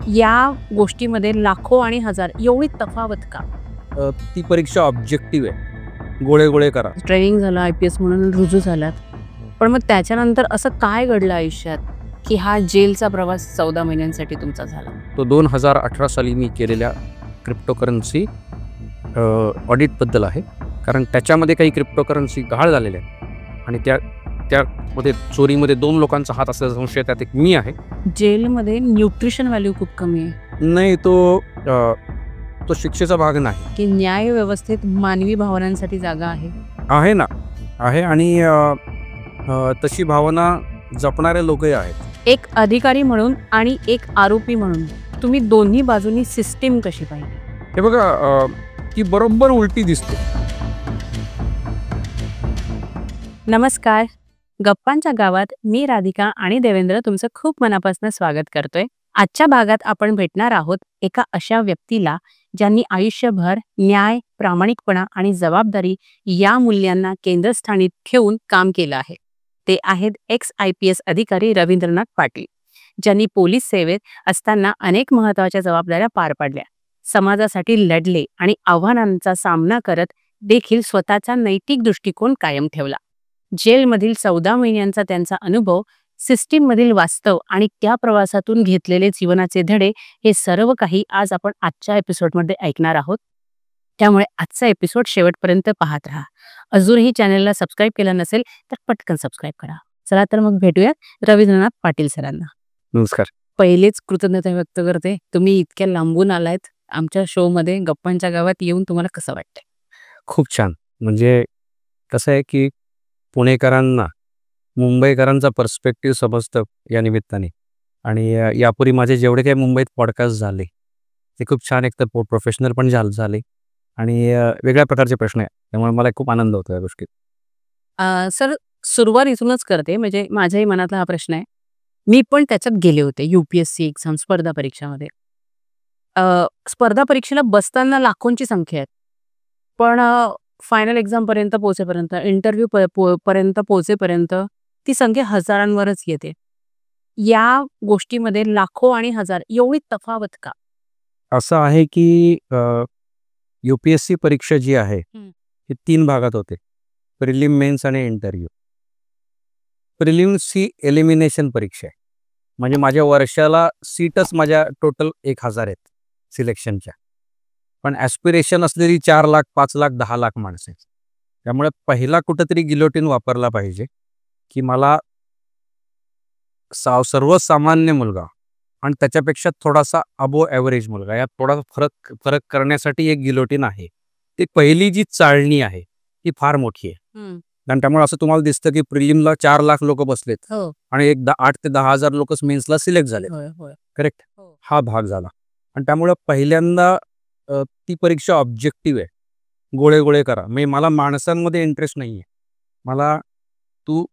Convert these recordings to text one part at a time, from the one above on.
या गोष्टीमध्ये लाखो आणि हजार एवढी तफावत का? ती परीक्षा ऑब्जेक्टिव्ह आहे. गोळे गोळे करा. ट्रेनिंग झालं, IPS म्हणून रुजू झालात. पण मग त्याच्यानंतर असं काय घडलं आयुष्यात की हा जेलचा प्रवास 14 महिन्यांसाठी तुमचा झाला? तो 2018 साली मी केलेल्या क्रिप्टोकरन्सी ऑडिटबद्दल आहे. कारण त्याच्यामध्ये काही क्रिप्टोकरन्सी गहाळ झालेल्या आहेत आणि त्यामध्ये चोरीमध्ये 2 लोकांचा हात असल्याचा संशय, त्यात एक मी आहे. जेलमध्ये न्यूट्रिशन व्हॅल्यू खूप कमी आहे. नाही, तो शिक्षेचा भाग नाही. की न्याय व्यवस्थेत मानवी भावनांसाठी जागा आहे ना, आहे. आणि तशी भावना जपणारे लोकही आहेत. एक अधिकारी म्हणून आणि एक आरोपी म्हणून तुम्ही दोन्ही बाजूनी सिस्टीम कशी पाहिली? हे बघा, ती बरोबर उलटी दिसते. नमस्कार. गप्पांच्या गावात मी राधिका आणि देवेंद्र तुमचं खूप मनापासून स्वागत करतोय. आजच्या भागात आपण भेटणार आहोत एका अशा व्यक्तीला ज्यांनी आयुष्यभर न्याय, प्रामाणिकपणा आणि जबाबदारी या मूल्यांना केंद्रस्थानी ठेवून काम केलं आहे. ते आहेत ex-IPS अधिकारी रवींद्रनाथ पाटील, ज्यांनी पोलीस सेवेत असताना अनेक महत्त्वाच्या जबाबदाऱ्या पार पाडल्या, समाजासाठी लढले आणि आव्हानांचा सामना करत देखील स्वतःचा नैतिक दृष्टिकोन कायम ठेवला. जेलमधील 14 महिन्यांचा त्यांचा अनुभव, सिस्टीममधील वास्तव आणि त्या प्रवासातून घेतलेले जीवनाचे धडे हे सर्व काही आज आपण आजच्या एपिसोडमध्ये ऐकणार आहोत. त्यामुळे आजचा एपिसोड शेवटपर्यंत पाहत राहा. अजूनही चॅनलला सबस्क्राईब केलं नसेल तर पटकन सबस्क्राईब करा. चला तर मग भेटूयात रवींद्रनाथ पाटील सरांना. नमस्कार. पहिलेच कृतज्ञता व्यक्त करते. तुम्ही इतक्या लांबून आलायत आमच्या शोमध्ये गप्पांच्या गावात येऊन. तुम्हाला कसं वाटतंय? खूप छान. म्हणजे कसं आहे की पुणेकरांना मुंबईकरांचा पर्स्पेक्टिव्ह समजतं या निमित्ताने. आणि यापूर्वी माझे जेवढे काही मुंबईत पॉडकास्ट झाले ते खूप छान, एक तर प्रोफेशनल पण झाले आणि वेगळ्या प्रकारचे प्रश्न आहे. त्यामुळे मला खूप आनंद होतो या गोष्टीत. सर, सुरुवात इथूनच करते. म्हणजे माझ्याही मनातला हा प्रश्न आहे. मी पण त्याच्यात गेले होते, UPSC एक्झाम स्पर्धा परीक्षामध्ये. स्पर्धा परीक्षेला बसताना लाखोंची संख्या आहे, पण फायनल एक्झामपर्यंत पोहोचेपर्यंत, इंटरव्ह्यू पर्यंत पोहोचेपर्यंत ती संख्या हजारांवरच येते. या गोष्टीमध्ये लाखो आणि हजार एवढी तफावत का? असं आहे की UPSC परीक्षा जी आहे ही 3 भागात होते: प्रिलिम, मेन्स आणि इंटरव्ह्यू. प्रिलिम्स ही एलिमिनेशन परीक्षा आहे. म्हणजे माझ्या वर्षाला सीटच माझ्या टोटल 1000 आहेत सिलेक्शनच्या. पण ॲस्पिरेशन असलेली 4 लाख, 5 लाख, 10 लाख माणसं आहेत. त्यामुळे पहिला कुठंतरी गिलोटिन वापरला पाहिजे की मला सर्वसामान्य मुलगा आणि त्याच्यापेक्षा थोडासा अबो ॲव्हरेज मुलगा, यात थोडा फरक करण्यासाठी एक गिलोटिन आहे. ती पहिली जी चाळणी आहे ती फार मोठी आहे. आणि त्यामुळे असं तुम्हाला दिसतं की प्रिलिमला 4 लाख लोक बसलेत आणि 8 ते 10 हजार लोक मेन्सला सिलेक्ट झाले. करेक्ट. हा भाग झाला. आणि त्यामुळे पहिल्यांदा ती परीक्षा ऑब्जेक्टिव्ह आहे. गोळे गोळे करा. मला माणसांमध्ये इंटरेस्ट नाही आहे. मला तू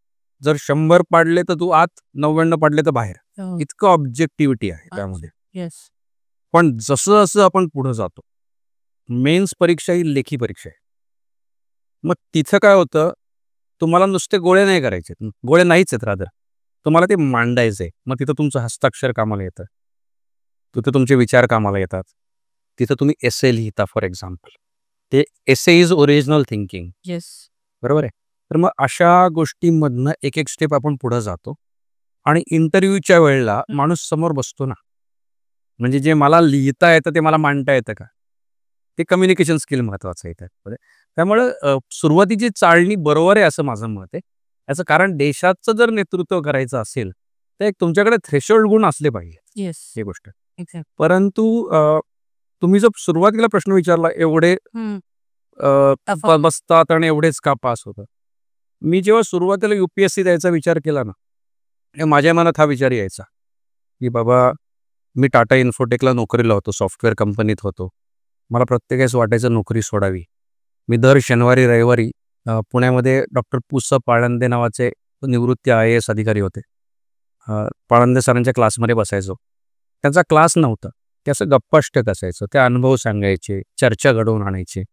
जर 100 पाडले तर तू आत, 99 पाडले तर बाहेर, इतकं ऑब्जेक्टिव्हिटी आहे त्यामध्ये. पण जसं जसं आपण पुढे जातो, मेन्स परीक्षा ही लेखी परीक्षा आहे. मग तिथं काय होतं, तुम्हाला नुसते गोळे नाही करायचे, गोळे नाहीच आहेत, रादर तुम्हाला ते मांडायचे. मग तिथं तुमचं हस्ताक्षर कामाला येतं, तिथं तुमचे विचार कामाला येतात, तिथं तुम्ही एसे लिहिता. फॉर एक्झाम्पल, ते एसे इज ओरिजिनल थिंकिंग. बरोबर आहे. तर मग अशा गोष्टींमधनं एक एक स्टेप आपण पुढे जातो. आणि इंटरव्ह्यूच्या वेळेला माणूस समोर बसतो ना, म्हणजे जे मला लिहिता येतं ते मला मांडता येतं का, ते कम्युनिकेशन स्किल महत्त्वाचं आहे त्यामध्ये. त्यामुळं सुरुवातीची चाळणी बरोबर आहे असं माझं मत आहे. याचं कारण देशाचं जर नेतृत्व करायचं असेल तर एक तुमच्याकडे थ्रेशोल्ड गुण असले पाहिजे. ही गोष्ट. परंतु तुम्ही जो सुरुवातीला प्रश्न विचारला, एवढे बसतात आणि एवढेच का पास होतं, मी जेव्हा सुरुवातीला UPSC द्यायचा विचार केला ना, माझ्या मनात हा विचार यायचा की बाबा, मी टाटा इन्फोटेकला नोकरीला होतो, सॉफ्टवेअर कंपनीत होतो. मला प्रत्येकास वाटायचं नोकरी सोडावी. मी दर शनिवारी रविवारी पुण्यामध्ये डॉक्टर पुसप पाळंदे नावाचे निवृत्ती IAS अधिकारी होते, पाळंदे सरांच्या क्लासमध्ये बसायचो. त्यांचा क्लास नव्हता, ते असं गप्पाष्टक असायचं. ते अनुभव सांगायचे, चर्चा घडवून आणायचे,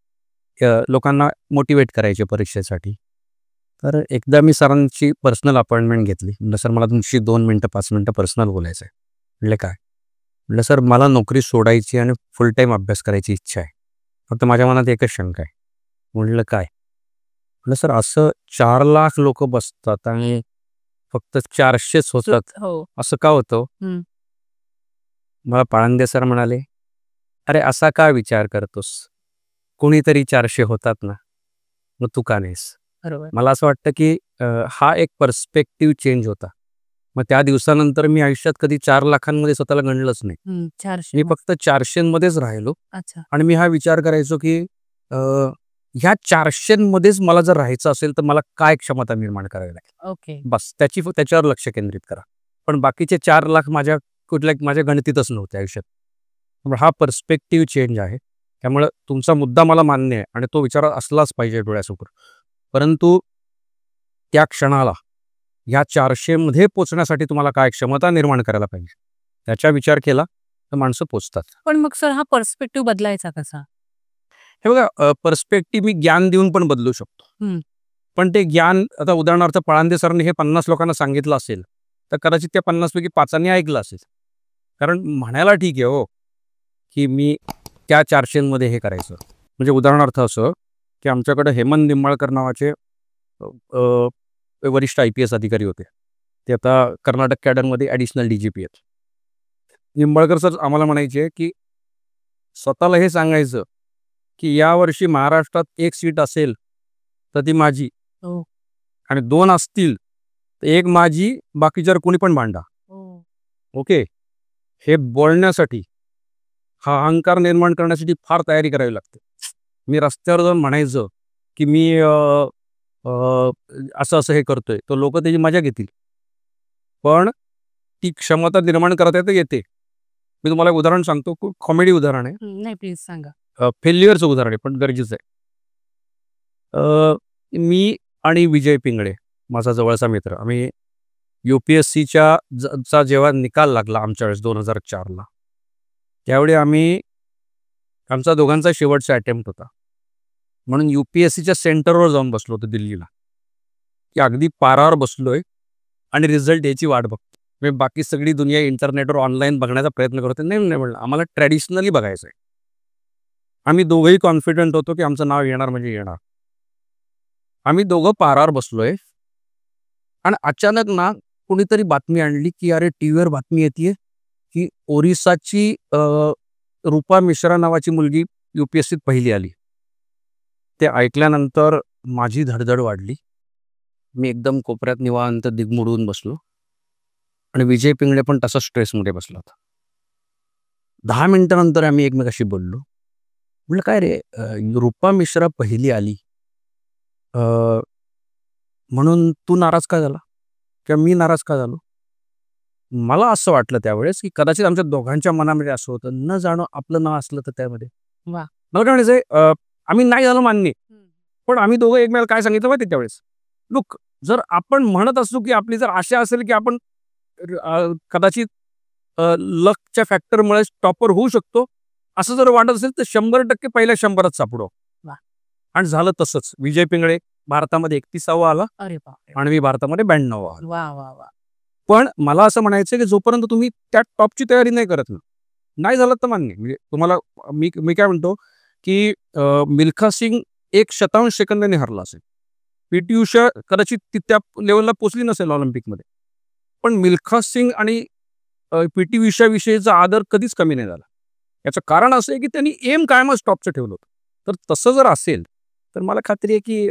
लोकांना मोटिवेट करायचे परीक्षेसाठी. तर एकदा मी सरांची पर्सनल अपॉइंटमेंट घेतली. म्हणलं, सर मला तुमची 2 मिनटं 5 मिनटं पर्सनल बोलायचं आहे. म्हणले काय? म्हटलं सर मला नोकरी सोडायची आणि फुल टाईम अभ्यास करायची इच्छा आहे, फक्त माझ्या मनात एकच शंका आहे. म्हटलं काय? म्हटलं सर असं 4 लाख लोक बसतात आणि फक्त 400च होतात, हो. असं का होतं? मला पाळंदे सर म्हणाले, अरे असा का विचार करतोस, कोणीतरी 400 होतात ना, मग तू का नाहीस? बरोबर. मला असं वाटतं की हा एक पर्स्पेक्टिव्ह चेंज होता. मग त्या दिवसानंतर मी आयुष्यात कधी 4 लाखांमध्ये स्वतःला गणलंच नाही. 400. मी फक्त 400मध्येच राहिलो. अच्छा. आणि मी हा विचार करायचो की ह्या 400मध्येच मला जर राहायचं असेल तर मला काय क्षमता निर्माण करावी लागेल, ओके. बस त्याच्यावर लक्ष केंद्रित करा. पण बाकीचे 4 लाख माझ्या गणतीतच नव्हते आयुष्यात. त्यामुळे हा पर्स्पेक्टिव्ह चेंज आहे. त्यामुळे तुमचा मुद्दा मला मान्य आहे आणि तो विचार असलाच पाहिजे डोळ्यासमोर. परंतु त्या क्षणाला ह्या 400मध्ये पोचण्यासाठी तुम्हाला काय क्षमता निर्माण करायला पाहिजे, त्याचा विचार केला तर माणसं पोचतात. पण मग सर हा पर्स्पेक्टिव्ह बदलायचा कसा? हे बघा, पर्स्पेक्टिव्ह मी ज्ञान देऊन पण बदलू शकतो. पण ते ज्ञान आता उदाहरणार्थ पळांदे सरांनी हे 50 लोकांना सांगितलं असेल तर कदाचित त्या 50 पैकी 5 ऐकलं असेल. कारण म्हणायला ठीक आहे हो की मी त्या 400मध्ये हे करायचं. म्हणजे उदाहरणार्थ असं की आमच्याकडे हेमंत निंबाळकर नावाचे वरिष्ठ IPS अधिकारी होते. ते आता कर्नाटक कॅडरमध्ये ॲडिशनल DGP आहेत. निंबाळकर सर आम्हाला म्हणायचे की स्वतःला हे सांगायचं की यावर्षी महाराष्ट्रात 1 सीट असेल तर ती माझी, आणि 2 असतील तर 1 माझी, बाकीच्यावर कोणी पण मांडा. ओके. हे बोलण्यासाठी, हा अहंकार निर्माण करण्यासाठी फार तयारी करावी लागते. मी रस्त्यावर जाऊन म्हणायचं की मी असं हे करतोय, तर लोक त्याची मजा घेतील. पण ती क्षमता निर्माण करता येते. मी तुम्हाला एक उदाहरण सांगतो, खूप कॉमेडी उदाहरण आहे. नाही, प्लीज सांगा. फेल्युअरचं उदाहरण आहे पण गरजेचं आहे. मी आणि विजय पिंगळे, माझा जवळचा मित्र, आम्ही UPSCचा जेव्हा निकाल लागला आमच्या वेळेस 2004ला, त्यावेळी आमचा दोघांचा शेवटचा अटेम्प्ट होता. म्हणून UPSCच्या सेंटरवर जाऊन बसलो होतो दिल्लीला, की अगदी पारावर बसलोय आणि रिझल्ट याची वाट बघतो. मी बाकी सगळी दुनिया इंटरनेटवर ऑनलाईन बघण्याचा प्रयत्न करतो. नाही म्हणलं, आम्हाला ट्रॅडिशनली बघायचं आहे. आम्ही दोघंही कॉन्फिडंट होतो की आमचं नाव येणार म्हणजे येणार. आम्ही दोघं पारावर बसलोय आणि अचानक ना कोणीतरी बातमी आणली की अरे टीव्हीवर बातमी येते की ओरिसाची रूपा मिश्रा नावाची मुलगी UPSCत पहिली आली. ते ऐकल्यानंतर माझी धडधड वाढली. मी एकदम कोपऱ्यात निवांत दिगमुडून बसलो आणि विजय पिंगळे पण तसा स्ट्रेसमध्ये बसला होता. 10 मिनिटानंतर आम्ही एकमेकाशी बोललो. म्हटलं काय रे, रूपा मिश्रा पहिली आली म्हणून तू नाराज का झाला किंवा मी नाराज का झालो? मला असं वाटलं त्यावेळेस की कदाचित आमच्या दोघांच्या मनामध्ये असं होतं, न जाणं आपलं नाव असलं तर त्यामध्ये. वा. मला काय म्हणायचंय, आम्ही नाही झालो मान्य, पण आम्ही दोघं एकमेकाला काय सांगितलं माहिती त्यावेळेस, लुक जर आपण म्हणत असू की आपली जर आशा असेल की आपण कदाचित लकच्या फॅक्टरमुळे टॉपर होऊ शकतो, असं जर वाटत असेल तर 100% पहिल्या 100च सापडो. आणि झालं तसंच. विजय पिंगळे भारतामध्ये 31वा आला. अरे बापरे. आणि मी भारतामध्ये 92वा आला. वा वा वा. पण मला असं म्हणायचं की जोपर्यंत तुम्ही त्या टॉपची तयारी नाही करत ना, नाही झालं तर मान्य. म्हणजे तुम्हाला मी काय म्हणतो की मिल्खा सिंग 1/शतांश सेकंदाने हरला असेल. PT उषा कदाचित त्या लेवलला पोचली नसेल ऑलिम्पिकमध्ये, पण मिल्खा सिंग आणि PT उषाविषयीचा आदर कधीच कमी नाही झाला. याचं कारण असं आहे की त्यांनी एम कायमच टॉपचं ठेवलं होतं. तर तसं जर असेल तर मला खात्री आहे की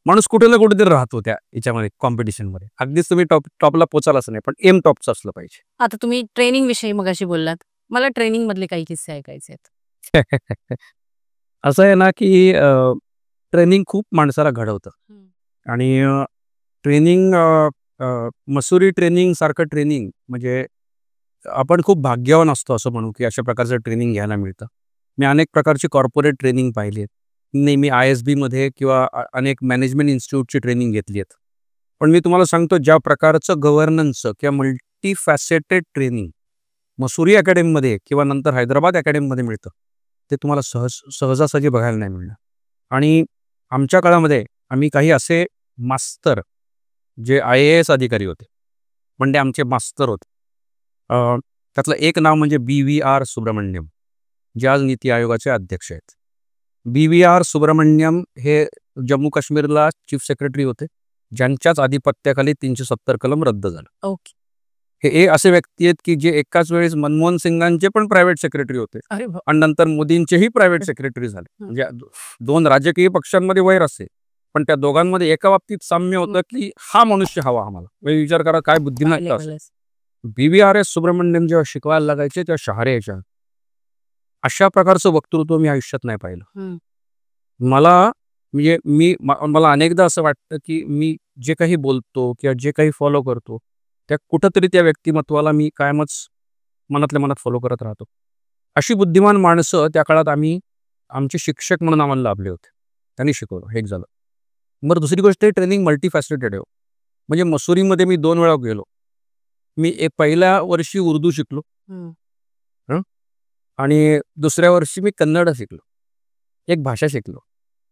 माणूस कुठे ना कुठेतरी राहतो त्या याच्यामध्ये, कॉम्पिटिशनमध्ये. अगदीच तुम्ही टॉपला पोचाल असं नाही, पण एम टॉपचं असलं पाहिजे. आता तुम्ही ट्रेनिंग विषयी मगाशी बोललात, मला ट्रेनिंग मधले काही किस्से ऐकायचे आहेत. असं आहे ना की ट्रेनिंग खूप माणसाला घडवतं. आणि ट्रेनिंग, मसुरी ट्रेनिंग सारखं ट्रेनिंग म्हणजे आपण खूप भाग्यवान असतो असं म्हणू की अशा प्रकारचं ट्रेनिंग घ्यायला मिळतं. मी अनेक प्रकारची कॉर्पोरेट ट्रेनिंग पाहिली आहेत. नेहमी ISBमध्ये किंवा अनेक मॅनेजमेंट इन्स्टिट्यूटची ट्रेनिंग घेतली आहेत. पण मी तुम्हाला सांगतो, ज्या प्रकारचं गव्हर्नन्सचं किंवा मल्टीफॅसेटेड ट्रेनिंग मसुरी अकॅडमीमध्ये किंवा नंतर हैदराबाद अकॅडमीमध्ये मिळतं, ते तुम्हाला सहजासहजी बघायला नाही मिळणार. आणि आमच्या काळामध्ये आम्ही काही असे मास्तर जे IAS अधिकारी होते, म्हणजे आमचे मास्तर होते, त्यातलं एक नाव म्हणजे BVR सुब्रमण्यम, जे आज नीती आयोगाचे अध्यक्ष आहेत. BVR सुब्रमण्यम हे जम्मू काश्मीरला चीफ सेक्रेटरी होते, ज्यांच्याच आधिपत्याखाली 370 कलम रद्द झालं. ओके. हे असे व्यक्ती आहेत की जे एकाच वेळेस मनमोहन सिंगांचे पण प्रायव्हेट सेक्रेटरी होते अरे बाप. आणि नंतर मोदींचेही प्रायव्हेट सेक्रेटरी झाले. म्हणजे दोन राजकीय पक्षांमध्ये वैर असे, पण त्या दोघांमध्ये एका बाबतीत साम्य होतं की हा मनुष्य हवा आम्हाला. म्हणजे विचार करा काय बुद्धिमत्ता असेल. BVR सुब्रमण्यम जेव्हा शिकवायला लागायचे तेव्हा शहारे यायच्या. अशा प्रकारचं वक्तृत्व मी आयुष्यात नाही पाहिलं. मला अनेकदा असं वाटतं की मी जे काही बोलतो किंवा जे काही फॉलो करतो त्या कुठंतरी त्या व्यक्तिमत्वाला मी कायमच मनातल्या मनात फॉलो करत राहतो. अशी बुद्धिमान माणसं त्या काळात आमचे शिक्षक म्हणून आम्हाला लाभले होते. त्यांनी शिकवलं. हे एक झालं. बरं, दुसरी गोष्ट ट्रेनिंग मल्टीफॅसेटेड आहे. म्हणजे मसुरीमध्ये मी 2 वेळा गेलो. मी पहिल्या वर्षी उर्दू शिकलो आणि दुसऱ्या वर्षी मी कन्नड शिकलो. एक भाषा शिकलो.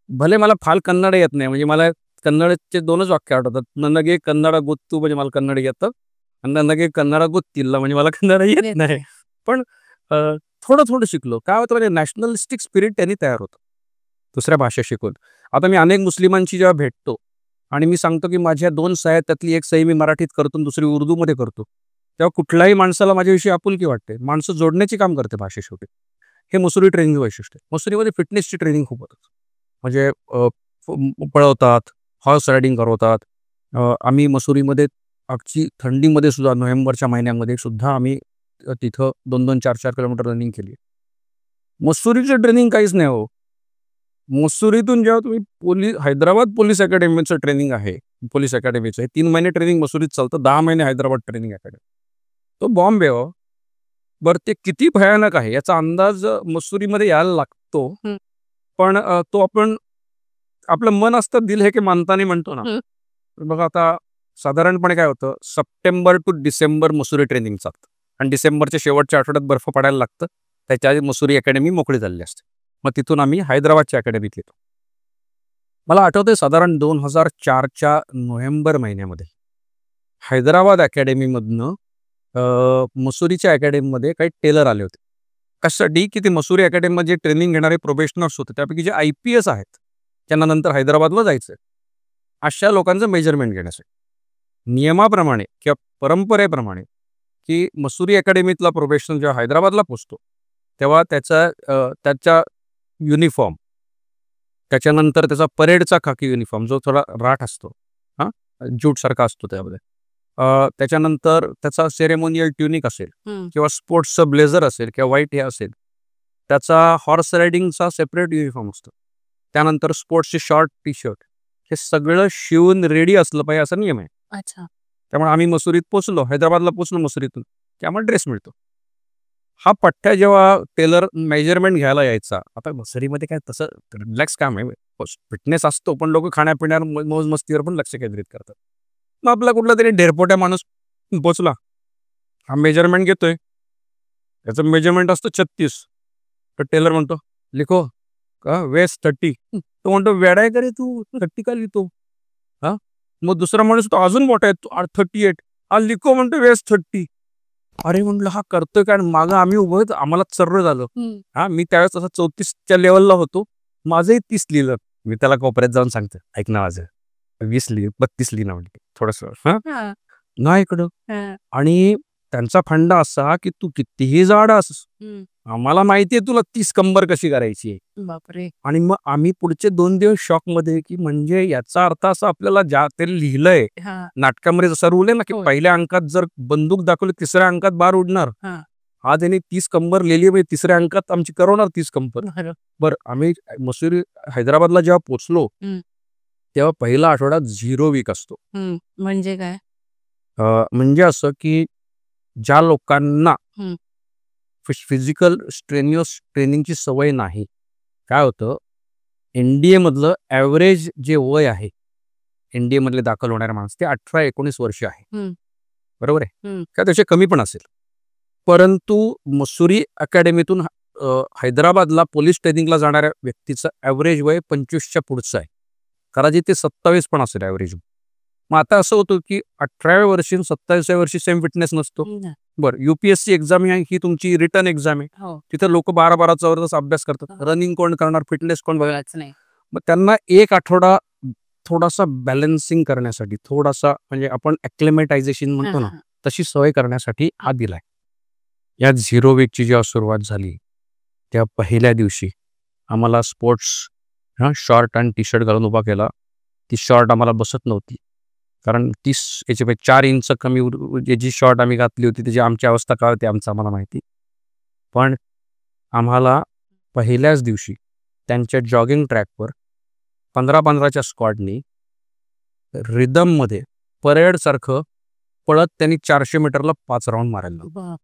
भले मला फार कन्नड येत नाही, म्हणजे मला कन्नडचे 2च वाक्य आठवतात. ನನಗೆ कन्नಡ ಗೊತ್ತು म्हणजे मला कन्नड येतं आणि ನನಗೆ कन्नಡ ಗೊತ್ತಿಲ್ಲ म्हणजे मला कन्नड येत नाही. पण थोडं शिकलो. काय होतं म्हणजे नॅशनलिस्टिक स्पिरिट त्यांनी तयार होतं दुसऱ्या भाषा शिकून. आता मी अनेक मुस्लिमांची जेव्हा भेटतो आणि मी सांगतो की माझ्या 2 सह्या आहेत, त्यातली एक सही मी मराठीत करतो आणि दुसरी उर्दूमध्ये करतो, तेव्हा कुठल्याही माणसाला माझ्याविषयी आपुलकी वाटते. माणसं जोडण्याची काम करते भाषे शेवटी. हे मसुरी ट्रेनिंग वैशिष्ट्य. मसुरीमध्ये फिटनेसची ट्रेनिंग खूप होतं. म्हणजे पळवतात, हॉर्स रायडिंग करवतात. आम्ही मसुरीमध्ये अगदी थंडीमध्ये सुद्धा नोव्हेंबरच्या महिन्यामध्ये सुद्धा आम्ही तिथं 2-2, 4-4 किलोमीटर रनिंग केली. मसुरीचं ट्रेनिंग काहीच नाही हो. मसुरीतून जेव्हा तुम्ही हैदराबाद पोलीस अकॅडमीचं ट्रेनिंग आहे, पोलीस अकॅडमीचं 3 महिने ट्रेनिंग मसुरीत चालतं, 10 महिने हैदराबाद ट्रेनिंग अकॅडमी. तो बॉम्ब आहे हो. बरं, ते किती भयानक आहे याचा अंदाज मसुरीमध्ये यायला लागतो. पण तो आपलं मन असतं दिल है की मानता नाही म्हणतो ना. बघा आता साधारणपणे काय होतं, September to December Mussoorie training चालतं आणि डिसेंबरच्या शेवटच्या आठवड्यात बर्फ पडायला लागतं. त्याच्या आधी मसुरी अकॅडमी मोकळी झालेली असते. मग तिथून आम्ही हैदराबादच्या अकॅडमीत येतो. मला आठवतंय साधारण 2004च्या नोव्हेंबर महिन्यामध्ये हैदराबाद अकॅडमीमधनं मसुरीच्या अकॅडमीमध्ये काही टेलर आले होते. कशासाठी की ते मसुरी अकॅडमीमध्ये ट्रेनिंग घेणारे प्रोफेशनल्स होते, त्यापैकी जे IPS आहेत त्यांना नंतर हैदराबादला जायचं, अशा लोकांचं मेजरमेंट घेण्यासाठी. नियमाप्रमाणे किंवा परंपरेप्रमाणे की मसुरी अकॅडमीतला प्रोफेशनल जेव्हा हैदराबादला पोचतो तेव्हा त्याचा युनिफॉर्म, त्याच्यानंतर त्याचा परेडचा खाकी युनिफॉर्म जो थोडा राठ असतो, ज्यूटसारखा असतो त्यामध्ये, त्याच्यानंतर त्याचा सेरेमोनियल ट्युनिक असेल किंवा स्पोर्ट्सचं ब्लेझर असेल किंवा व्हाईट हे असेल, त्याचा हॉर्स रायडिंगचा सेपरेट युनिफॉर्म असतो, त्यानंतर स्पोर्ट्सचे शॉर्ट टी-शर्ट, हे सगळं शिवून रेडी असलं पाहिजे असा नियम आहे. अच्छा. त्यामुळे आम्ही मसुरीत पोचलो, हैदराबादला पोचलो मसुरीतून की आम्हाला ड्रेस मिळतो. हा पठ्ठ्या जेव्हा टेलर मेजरमेंट घ्यायला यायचा, आता मसुरीमध्ये काय तसं रिलॅक्स काम आहे, फिटनेस असतो, पण लोक खाण्यापिण्यावर मौज मस्तीवर पण लक्ष केंद्रित करतात. मग आपला कुठला तरी ढेरपोट्या माणूस पोचला, हा मेजरमेंट घेतोय, त्याचं मेजरमेंट असतं 36. तर टेलर म्हणतो लिखो का वेस्ट 30. तो म्हणतो वेडाय करे तू 30 का लिहितो. मग दुसरा माणूस तो अजून मोठा आहे, 38. हा लिखो म्हणतो वेस्ट 30. अरे म्हटलं हा करतोय काय, मागं आम्ही उभं आम्हाला सर्व झालं. मी त्यावेळेस असं 34च्या लेवलला होतो, माझंही 30 लिहिलं. मी त्याला कोपऱ्यात जाऊन सांगतो, ऐक ना माझं 20 लिहि, 32 लिहि ना म्हणजे थोडंसं नाही इकडं. आणि त्यांचा फंडा असा की तू कितीही जाड असस, आम्हाला माहितीये तुला 30 कंबर कशी करायची. बापरे. आणि मग आम्ही पुढचे 2 दिवस शॉक मध्ये की म्हणजे याचा अर्थ असा आपल्याला ज्या ते लिहिलंय नाटकामध्ये जसा रूल आहे ना की पहिल्या अंकात जर बंदूक दाखवली 3ऱ्या अंकात बार उडणार, हा त्यांनी 30 कंबर लिहिली म्हणजे 3ऱ्या अंकात आमची करवणार 30 कंबर. बरं, आम्ही मसुरी हैदराबादला जेव्हा पोचलो तेव्हा पहिला आठवडा 0 वीक असतो. म्हणजे काय? म्हणजे असं की ज्या लोकांना फिजिकल स्ट्रेन्युअस ट्रेनिंगची सवय नाही, काय होतं, NDA मधलं ॲव्हरेज जे वय आहे NDA मधले दाखल होणाऱ्या माणसं ते 18-19 वर्ष आहे. बरोबर आहे का, त्याचे कमी पण असेल. परंतु मसुरी अकॅडमीतून हैदराबादला पोलीस ट्रेनिंगला जाणाऱ्या व्यक्तीचं ॲव्हरेज वय 25च्या पुढचं आहे. कदाचित ते 27 पण असेल ॲव्हरेज. मग आता असं होतं की 18व्या वर्षी 27व्या वर्षी सेम फिटनेस नसतो. बरं, UPSC एक्झाम ही तुमची रिटर्न एक्झाम आहे. हो. तिथं लोक 12-12 तास अभ्यास करतात. हो. रनिंग कोण करणार, फिटनेस कोण बघणार. बघायचं नाही. मग त्यांना 1 आठवडा थोडासा बॅलन्सिंग करण्यासाठी, थोडासा म्हणजे आपण ॲक्लिमेटायझेशन म्हणतो ना, तशी सवय करण्यासाठी हा दिलाय. या 0 वीकची जेव्हा सुरुवात झाली, त्या पहिल्या दिवशी आम्हाला स्पोर्ट्स शॉर्ट आणि टी शर्ट घालून उभा केला. ती शॉर्ट आम्हाला बसत नव्हती. कारण 30 याच्यापेक्षा 4 इंच कमी जी शॉर्ट आम्ही घातली होती, त्याची आमची अवस्था काय होती आमचं आम्हाला माहिती. पण आम्हाला पहिल्याच दिवशी त्यांच्या जॉगिंग ट्रॅकवर 15-15च्या स्क्वॉडनी रिदममध्ये परेडसारखं पळत त्यांनी 400 मीटरला 5 राऊंड मारायला लावले.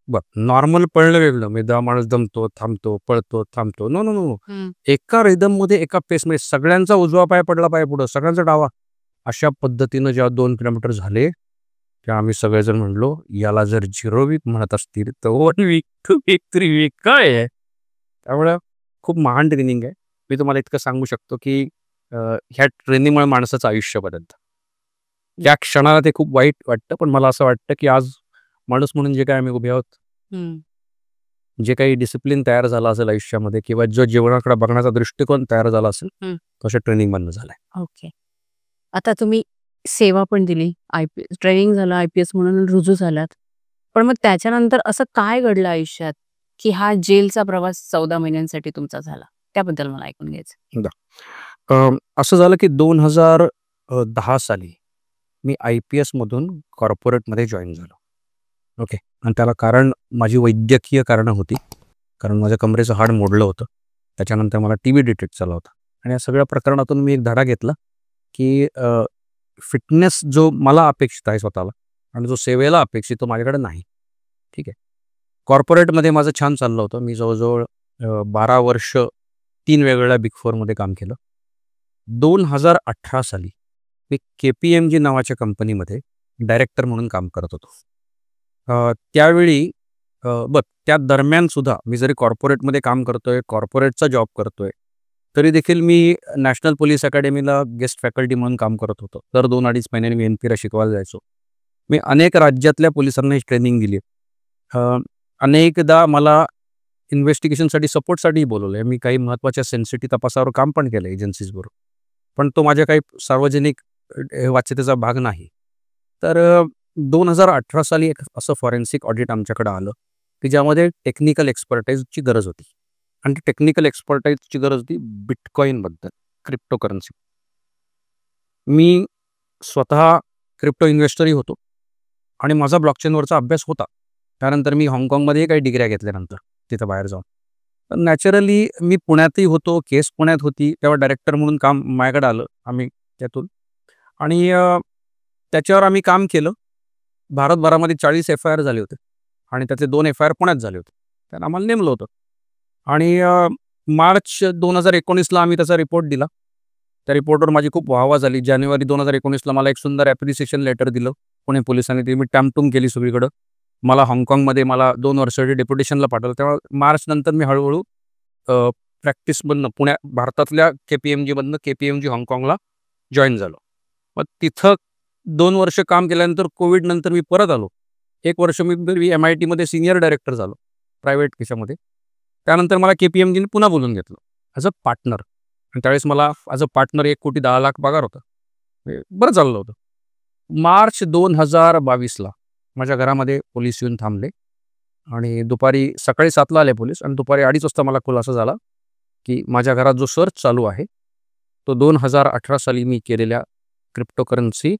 बरं, नॉर्मल पळणं वेगळं, म्हणजे माणूस दमतो, थांबतो, पळतो, थांबतो. No no no no. एका रिदममध्ये, एका पेसमध्ये सगळ्यांचा उजवा पाय पडला पाय पुढं, सगळ्यांचा डावा. अशा पद्धतीनं जेव्हा 2 किलोमीटर झाले, तेव्हा आम्ही सगळेजण म्हणलो, याला जर 0 वीक म्हणत असतील तर 1 वीक, 2 वीक, 3 वीक काय आहे. त्यामुळं खूप महान ट्रेनिंग आहे. मी तुम्हाला इतकं सांगू शकतो की ह्या ट्रेनिंगमुळे माणसाचं आयुष्य बदलतं. या क्षणाला ते खूप वाईट वाटतं, पण मला असं वाटतं की आज माणूस म्हणून जे काही आम्ही उभे आहोत, जे काही डिसिप्लिन तयार झाला असेल आयुष्यामध्ये, किंवा जो जीवनाकडे बघण्याचा दृष्टिकोन तयार झाला असेल, तशा ट्रेनिंग मधनं झालाय. ओके. आता तुम्ही सेवा पण दिली, IPS ट्रेनिंग झालं, IPS म्हणून रुजू झालात. पण मग त्याच्यानंतर असं काय घडलं आयुष्यात की हा जेलचा प्रवास 14 महिन्यांसाठी तुमचा झाला? त्याबद्दल मला ऐकून घ्यायचं. असं झालं की 2010 साली मी IPS मधून कॉर्पोरेटमध्ये जॉईन झालो. ओके. आणि त्याला कारण माझी वैद्यकीय कारणं होती. कारण माझ्या कमरेचं हाड मोडलं होतं. त्याच्यानंतर मला TB डिटेक्ट झाला होता. आणि या सगळ्या प्रकरणातून मी एक धडा घेतला की फिटनेस जो मला अपेक्षित आहे स्वतःला, आणि जो सेवेला अपेक्षित तो माझ्याकडे नाही. ठीक आहे. कॉर्पोरेटमध्ये माझं छान चाललं होतं. मी जवळजवळ 12 वर्ष 3 वेगवेगळ्या बिग फोरमध्ये काम केलं. 2018 साली मी KPMG नावाच्या कंपनीमध्ये डायरेक्टर म्हणून काम करत होतो. त्यावेळी त्या दरम्यान सुद्धा मी जरी कॉर्पोरेटमध्ये काम करतोय, कॉर्पोरेटचा जॉब करतोय, तरी देखील मी नॅशनल पोलीस अकॅडमीला गेस्ट फॅकल्टी म्हणून काम करत होतो. दर 2-2.5 महिन्यांनी मी NPला शिकवायला जायचो. मी अनेक राज्यातल्या पोलिसांना ही ट्रेनिंग दिली. अनेकदा मला इन्व्हेस्टिगेशनसाठी, सपोर्टसाठीही बोलवलं आहे. मी काही महत्त्वाच्या सेन्सिटिव्ह तपासावर काम पण केलं एजन्सीजबरोबर. पण तो माझ्या काही सार्वजनिक वाच्यतेचा भाग नाही. तर 2018 साली एक असं फॉरेन्सिक ऑडिट आमच्याकडे आलं की ज्यामध्ये टेक्निकल एक्सपर्टाईजची गरज होती. आणि ती टेक्निकल एक्सपर्टाईजची गरज होती बिटकॉईनबद्दल, क्रिप्टोकरन्सी. मी स्वतः क्रिप्टो इन्व्हेस्टरही होतो आणि माझा ब्लॉकचेनवरचा अभ्यास होता. त्यानंतर मी हाँगकाँगमध्येही काही डिग्र्या घेतल्यानंतर तिथं बाहेर जाऊन, तर नॅचरली मी पुण्यातही होतो, केस पुण्यात होती. तेव्हा डायरेक्टर म्हणून काम माझ्याकडे आलं आम्ही त्यातून, आणि त्याच्यावर आम्ही काम केलं. भारतभरामध्ये 40 FIR झाले होते आणि त्यातले 2 FIR पुण्यात झाले होते. त्यानं आम्हाला नेमलं होतं. आणि मार्च 2019ला आम्ही त्याचा रिपोर्ट दिला. त्या रिपोर्टवर माझी खूप वाहवा झाली. जानेवारी 2019ला मला एक सुंदर ॲप्रिसिएशन लेटर दिलं पुणे पोलिसांनी. ती मी टामटूम केली सगळीकडं. मला हाँगकाँगमध्ये मला 2 वर्षासाठी डेप्युटेशनला पाठवलं. तेव्हा मार्च नंतर मी हळूहळू प्रॅक्टिसमधनं भारतातल्या KPMGमधनं KPMG हाँगकाँगला जॉईन झालो. मग तिथं 2 वर्ष काम केल्यानंतर कोविडनंतर मी परत आलो. 1 वर्ष मी MITमध्ये सिनियर डायरेक्टर झालो प्रायव्हेट केसामध्ये. त्यानंतर मला KPMGने पुन्हा बोलून घेतलं ॲज अ पार्टनर. आणि त्यावेळेस मला ॲज अ पार्टनर 1,10,00,000 पगार होता. बरं चाललं होतं. मार्च 2022ला माझ्या घरामध्ये पोलीस येऊन थांबले आणि सकाळी 7ला आले पोलीस, आणि दुपारी 2:30 वाजता मला खुलासा झाला की माझ्या घरात जो सर्च चालू आहे तो 2018 साली मी केलेल्या क्रिप्टोकरन्सी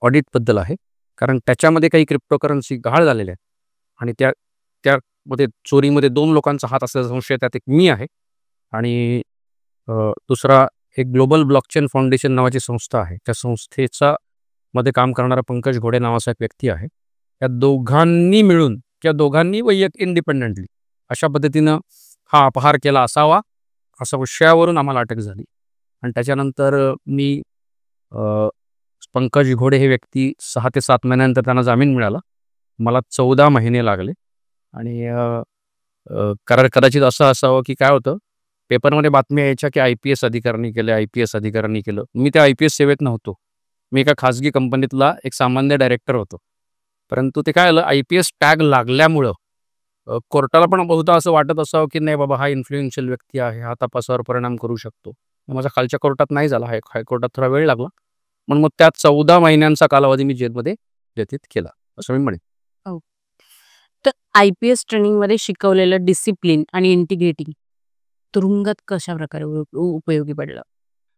ऑडिटबद्दल आहे. कारण त्याच्यामध्ये काही क्रिप्टोकरन्सी गहाळ झालेल्या आहेत आणि त्यामध्ये चोरीमध्ये 2 लोकांचा हात असल्याचा संशय, त्यात एक मी आहे आणि दुसरा एक ग्लोबल ब्लॉकचेन फाउंडेशन नावाची संस्था आहे. त्या संस्थेचा मध्ये काम करणारा पंकज घोडे नावाचा एक व्यक्ती आहे. या दोघांनी मिळून किंवा दोघांनी वैयक्तिक इंडिपेंडेंटली अशा पद्धतीनं हा अपहार केला असावा, अशा विषयावरून आम्हाला अटक झाली. आणि त्याच्यानंतर मी पंकज घोडे हे व्यक्ती 6 ते 7 महिन्यानंतर त्यांना जामीन मिळाला. मला 14 महिने लागले. आणि कदाचित असं असावं की काय होतं, पेपरमध्ये बातम्या यायच्या की IPS अधिकाऱ्यांनी केलं, IPS अधिकाऱ्यांनी केलं. मी त्या IPS सेवेत नव्हतो. मी एका खाजगी कंपनीतला एक सामान्य डायरेक्टर होतो. परंतु ते काय झालं, IPS टॅग लागल्यामुळं कोर्टाला पण बहुधा असं वाटत असावं की नाही बाबा, हा इन्फ्लुएन्शियल व्यक्ती आहे, हा तपासावर परिणाम करू शकतो. माझा खालच्या कोर्टात नाही झाला, हायकोर्टात थोडा वेळ लागला. पण मग त्यात 14 महिन्यांचा कालावधी मी जेलमध्ये व्यतीत केला, असं मी म्हणेन. हो. तर IPS ट्रेनिंगमध्ये शिकवलेलं डिसिप्लिन आणि इंटिग्रिटी तुरुंगात कशा प्रकारे उपयोगी पडलं?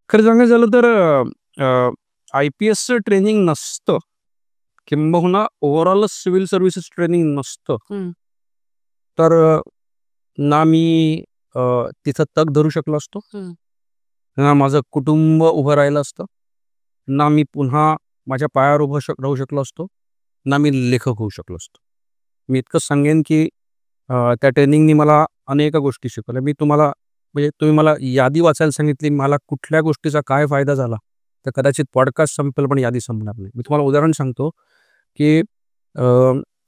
खरं सांगायचं झालं तर IPSचं ट्रेनिंग नसतं, किंबहुना ओव्हरऑलच सिव्हिल सर्व्हिसेस ट्रेनिंग नसतं, तर ना मी तिथं तग धरू शकलो असतो, ना माझं कुटुंब उभं राहिलं असतं, ना मी पुन्हा माझ्या पायावर उभं राहू शकलो असतो, ना मी लेखक होऊ शकलो असतो. मी इतकंच सांगेन की त्या ट्रेनिंगनी मला अनेक गोष्टी शिकवल्या. मी तुम्हाला म्हणजे तुम्ही मला यादी वाचायला सांगितली, मला कुठल्या गोष्टीचा काय फायदा झाला, तर कदाचित पॉडकास्ट संपेल पण यादी संपणार नाही. मी तुम्हाला उदाहरण सांगतो की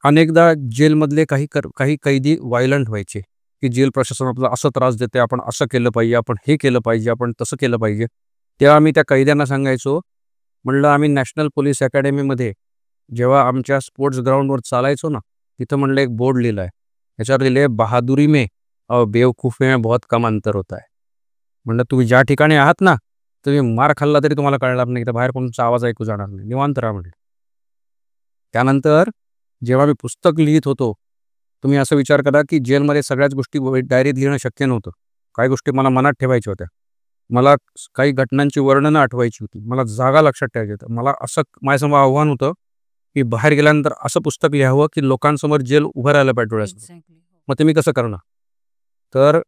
अनेकदा जेलमधले काही कैदी व्हायलंट व्हायचे, की जेल प्रशासन आपल्याला असं त्रास देते, आपण असं केलं पाहिजे, आपण हे केलं पाहिजे, आपण तसं केलं पाहिजे. तेव्हा आम्ही त्या कैद्यांना सांगायचो, म्हणलं आम्ही नॅशनल पोलीस अकॅडमीमध्ये जेव्हा आमच्या स्पोर्ट्स ग्राउंडवर चालायचो ना, तिथं म्हणलं एक बोर्ड लिहिला आहे, त्याच्यावर लिहिले बहादुरी में और बेवकूफी में बहुत कम अंतर होता है. म्हणलं तुम्ही ज्या ठिकाणी आहात ना, तुम्ही मार खाल्ला तरी तुम्हाला कळणार नाही, तर बाहेर कोणचा आवाज ऐकू जाणार नाही, निवांत राहा म्हणलं. त्यानंतर जेव्हा मी पुस्तक लिहित होतो, तुम्ही असं विचार करा की जेलमध्ये सगळ्याच गोष्टी डायरीत लिहिणं शक्य नव्हतं. काही गोष्टी मला मनात ठेवायच्या होत्या. मला काही घटनांची वर्णनं आठवायची होती. मला जागा लक्षात ठेवायच्या होत्या. मला असं माझ्यासमोर आव्हान होतं की बाहेर गेल्यानंतर असं पुस्तक लिहावं की लोकांसमोर जेल उभं राहिलं पाहिजे डोळ्यासमोर. मग ते मी कसं करणार? तर